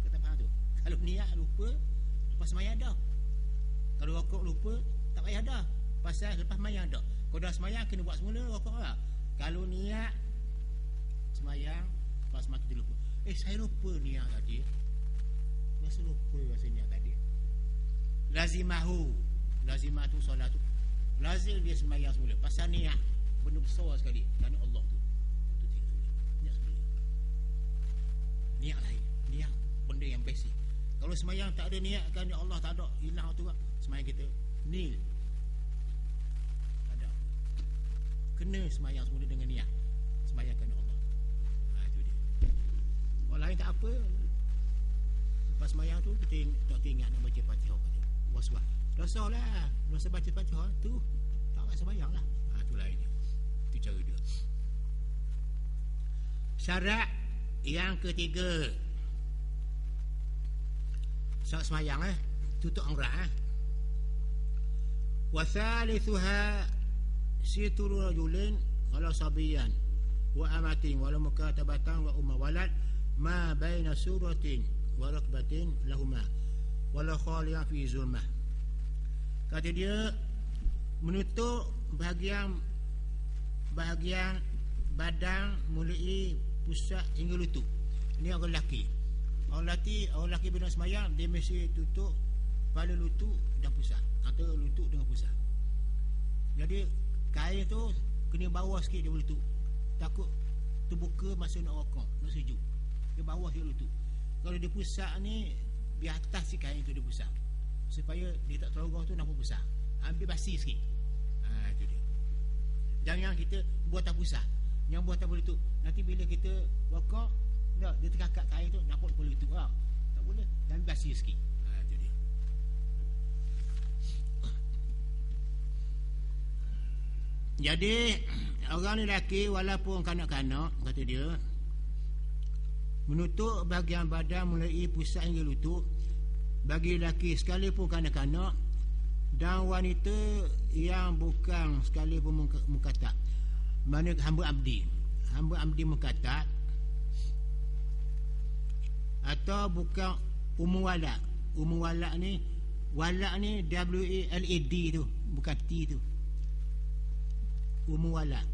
A: kata faham tu. Kalau niat lupa lepas semayang dah, kalau rokok lupa tak payah dah pasal lepas semayang dah. Kalau dah semayang kena buat semula rokok lah. Kalau niat semayang lepas makin lupa saya lupa niat tadi masa lupa rasa niat tadi. Lazimah tu solat tu lazim dia semayang semula pasal niat benda besar sekali kerana Allah tu niat semula. Niat lain niat benda yang basic. Kalau semayang tak ada niat kerana Allah tak ada hilang tu semayang kita nil tak ada. Kena semayang semula dengan niat semayang kerana Allah. Itu dia. Orang lain tak apa lepas semayang tu kita tak ingat nak baca Fatihah was-was dosa lah dosa baca Fatihah tu tak nak semayang lah. Tu lain dia. Itu cara dia. Syarat yang ketiga syarat semayang tutup aurat wa thalithuha situru rajulin wala sabiyan wa amatin wala mukatabatan wa umma walad ma baina suratin wa rakbatin lahuma wala khaliyan fi zulmah. Kata dia menutup bahagian badan mulai pusat hingga lutut. Ini orang lelaki. Orang lelaki bila semayang dia mesti tutup kepala lutut dan pusat atau lutut dengan pusat. Jadi kain tu kena bawah sikit dia lutut. Takut terbuka masa nak rokok, nak sejuk. Dia bawah dia lutut. Kalau dia pusat ni di atas si kain tu dia pusat. Supaya dia tak terlalu tu nampak pusat. Ambil basi sikit. Itu dia. Jangan kita buat tak pusat. Yang buat tak boleh tu. Nanti bila kita rokok, dia terkakak kain tu nampak boleh tu. Tak boleh. Dan basi sikit. Itu dia. Jadi orang lelaki walaupun kanak-kanak kata dia menutup bahagian badan mulai pusat hingga lutut bagi lelaki sekalipun kanak-kanak dan wanita yang bukan sekalipun mukatab. Mana hamba abdi mukatab atau bukan umum walad ni WALAD tu bukan T tu. Umum walad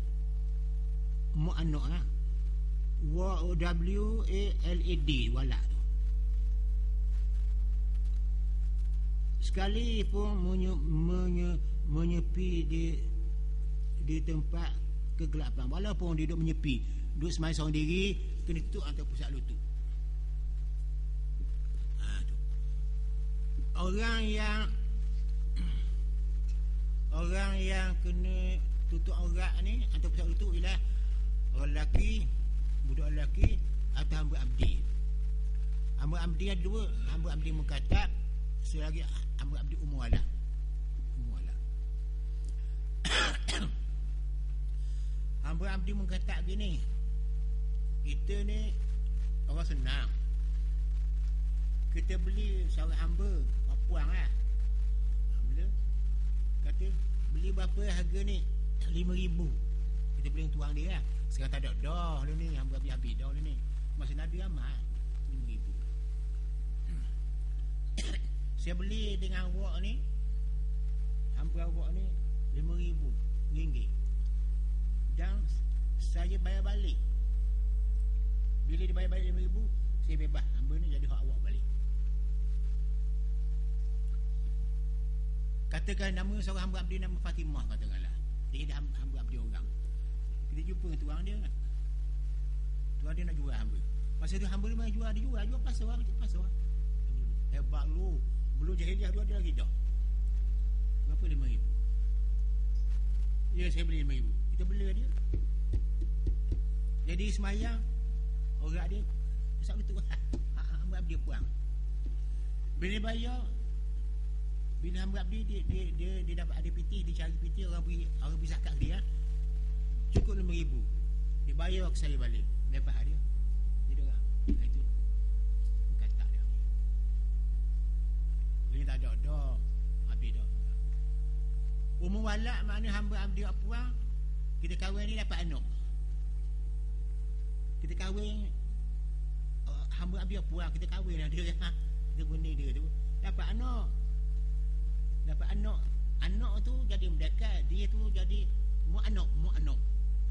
A: mu'annak WALAD walad tu. Sekali pun menyepi di tempat kegelapan walaupun dia duduk menyepi duduk semayang seorang diri kena tutup antara pusat lutut. Orang yang kena tutup aurat ni antara pusat lutut ialah orang lelaki, budak lelaki atau hamba abdi. Hamba abdi ada dua, hamba abdi mukatab, selagi hamba abdi umum walad. Hamba abdi mukatab gini, kita ni orang senang. Kita beli seorang hamba puang lah. Bila Kata beli berapa harga ni? 5,000. Kita beli tuang dia lah. Sekarang tak ada dah lu ni, hamba habis-habis dah lu ni. Masa Nabi ramai 5,000. Saya beli dengan awak ni, hamba awak ni 5,000 ringgit. Dan saya bayar balik. Bila dia bayar balik 5,000, saya bebas. Hamba ni jadi hak awak balik. Katakan nama seorang hamba abdi nama Fatimah, katakanlah. Dia hamba abdi orang. Kita jumpa dengan tuang dia. Tuang dia nak jual hamba. Masa tu hamba dia jual, jual pasal orang, macam pasal orang. Hebat lu. Belum jahiliah tu ada lagi dah. Berapa 5,000? Ya, saya beli 5,000. Kita bela dia. Jadi semayang, orang dia besar betul. Hamba abdi puang. Bila bayar, bila hamba abdi dia dapat ada piti, dia cari piti, orang beri zakat dia. Cukup 5,000. Dia bayar ke saya balik. Lepas dia. Dia dengar. Itu kata dia. Dia tak ada dah. Habis dah. Umur walak makna hamba abdi puang. Kita kahwin ni dapat anak. Kita kahwin hamba abdi puang, kita kahwin dia. Kita guna dia tu. Dapat anak. Anak tu jadi mendekat, dia tu jadi mu anak.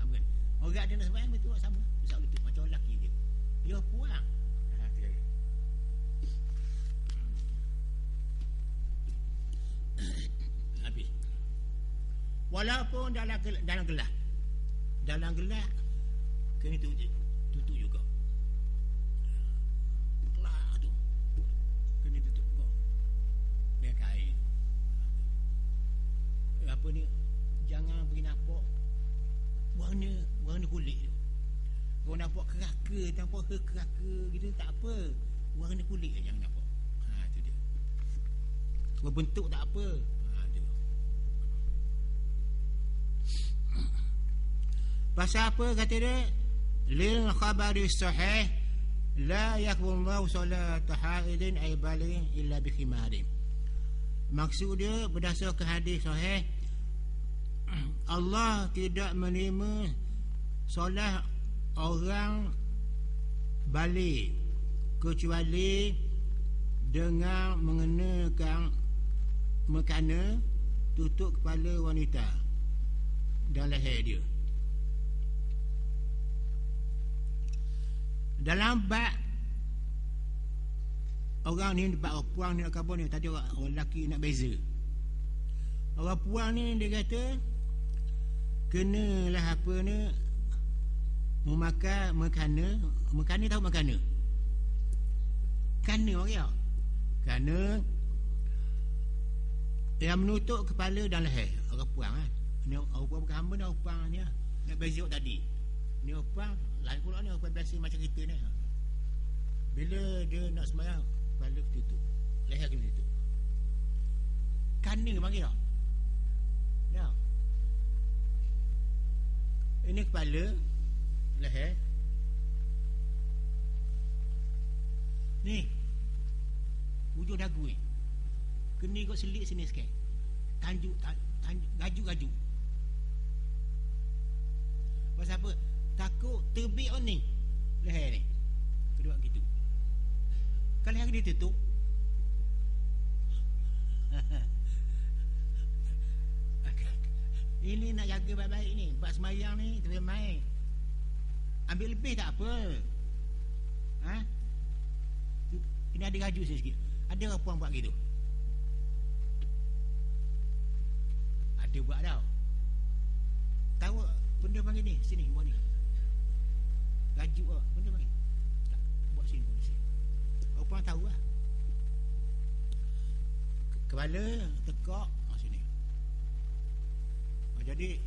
A: Hamba. Orang dia nak sembahyang betul sama. Besar lutut macam lelaki dia. Dia puang. Habis. Walaupun dalam gelap kena tutup juga. Gelap tu kena tutup juga dengan kain. Apa ni, jangan beri nampak warna kulit tu. Kalau nampak keraka, nampak keraka gitu tak apa. Warna kulit je jangan nampak. Tu dia. Berbentuk tak apa. Tu. Pasal apa kata dia? Lil khabari sahih la yakbulullahu salata haidin ay balighin illa bi khimarin. Maksud dia berdasarkan hadis sahih, Allah tidak menerima solat orang balik kecuali dengan mengenakan mekana tutup kepala wanita dan leher dia. Dalam bab orang ni, bab puang ni nak kabur ni, tadi orang lelaki nak beza. Orang puang ni dia kata kenalah apa ni, memakai mekana tahu mekana? Kana orang ya. Kana yang menutup kepala dan leher. Orang puang ni orang puang bukan hamba ni, orang puang ni nak beza tadi. Ni orang puang lain pula ni, orang biasa macam kita ni. Bila dia nak sembahyang, kepala tutup, leher kena tutup. Kana panggil tak? Ya. Ini kepala, leher. Ni hujung dagu ni. Kena ikut selit sini sikit. Tanjuk gaju. Pasal apa? Takut terbit ni leher ni. Kedua gitu. Kalau leher dia tutup, ini nak jaga baik-baik ni. Bab semayang ni terus main. Ambil lebih tak apa. Kena ada gaju sikit. Ada orang puan buat gitu. Ada buat tau. Tahu benda panggil ni, sini buat ni. Gaju benda panggil. Tak, buat sini. Orang puan tahu lah. Kepala tekak sini. Jadi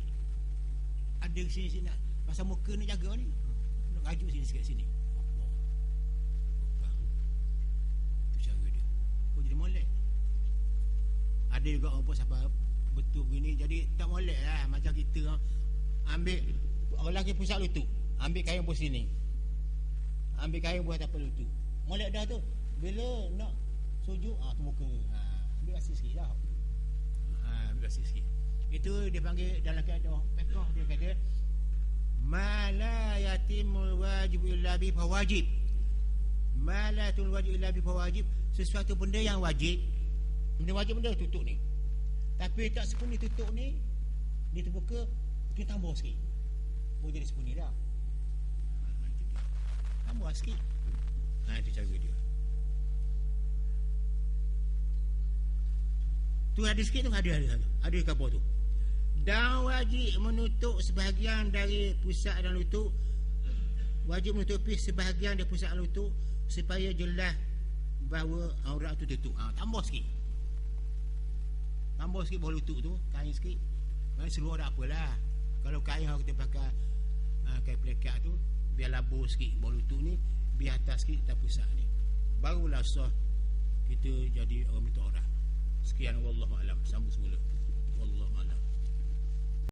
A: ada sini nak pasal muka nak jaga ni, nak gaju sini sikit sini. Tu cara dia. Kau jadi molek. Ada juga orang pun siapa betul begini, jadi tak molek lah. Macam kita ambil orang lelaki pusat lutut, ambil kain pun sini, ambil kain buat apa lutut, molek dah tu. Bila nak sujud tu muka ambil rasa sikit dah. basi sikit. Itu dia panggil dalam kaedah fiqh, dia kata ma la yatimul wajib illa bi fawajib. Ma la yatimul wajib illa bi fawajib, sesuatu benda yang wajib, benda tutup ni. Tapi tak sepenuhnya tutup ni, dia terbuka, kita tambah sikit. Boleh jadi sepenuhnya dah. Tambah sikit. Itu cara dia. Tu ada sikit tu, ada kabar tu. Dan wajib menutup sebahagian dari pusat dan lutut, wajib menutupi sebahagian dari pusat dan lutut supaya jelas bahawa aurat tu tutup. Tambah sikit bawah lutut tu, kain sikit. Maksudnya seluar tak apalah. Kalau kain yang kita pakai kain pelekat tu, biar labur sikit bawah lutut ni, biar atas sikit tak pusat ni, barulah sah kita jadi orang minta aurat. Sekian, wallahu alam. Sambung semula. Wallahu alam.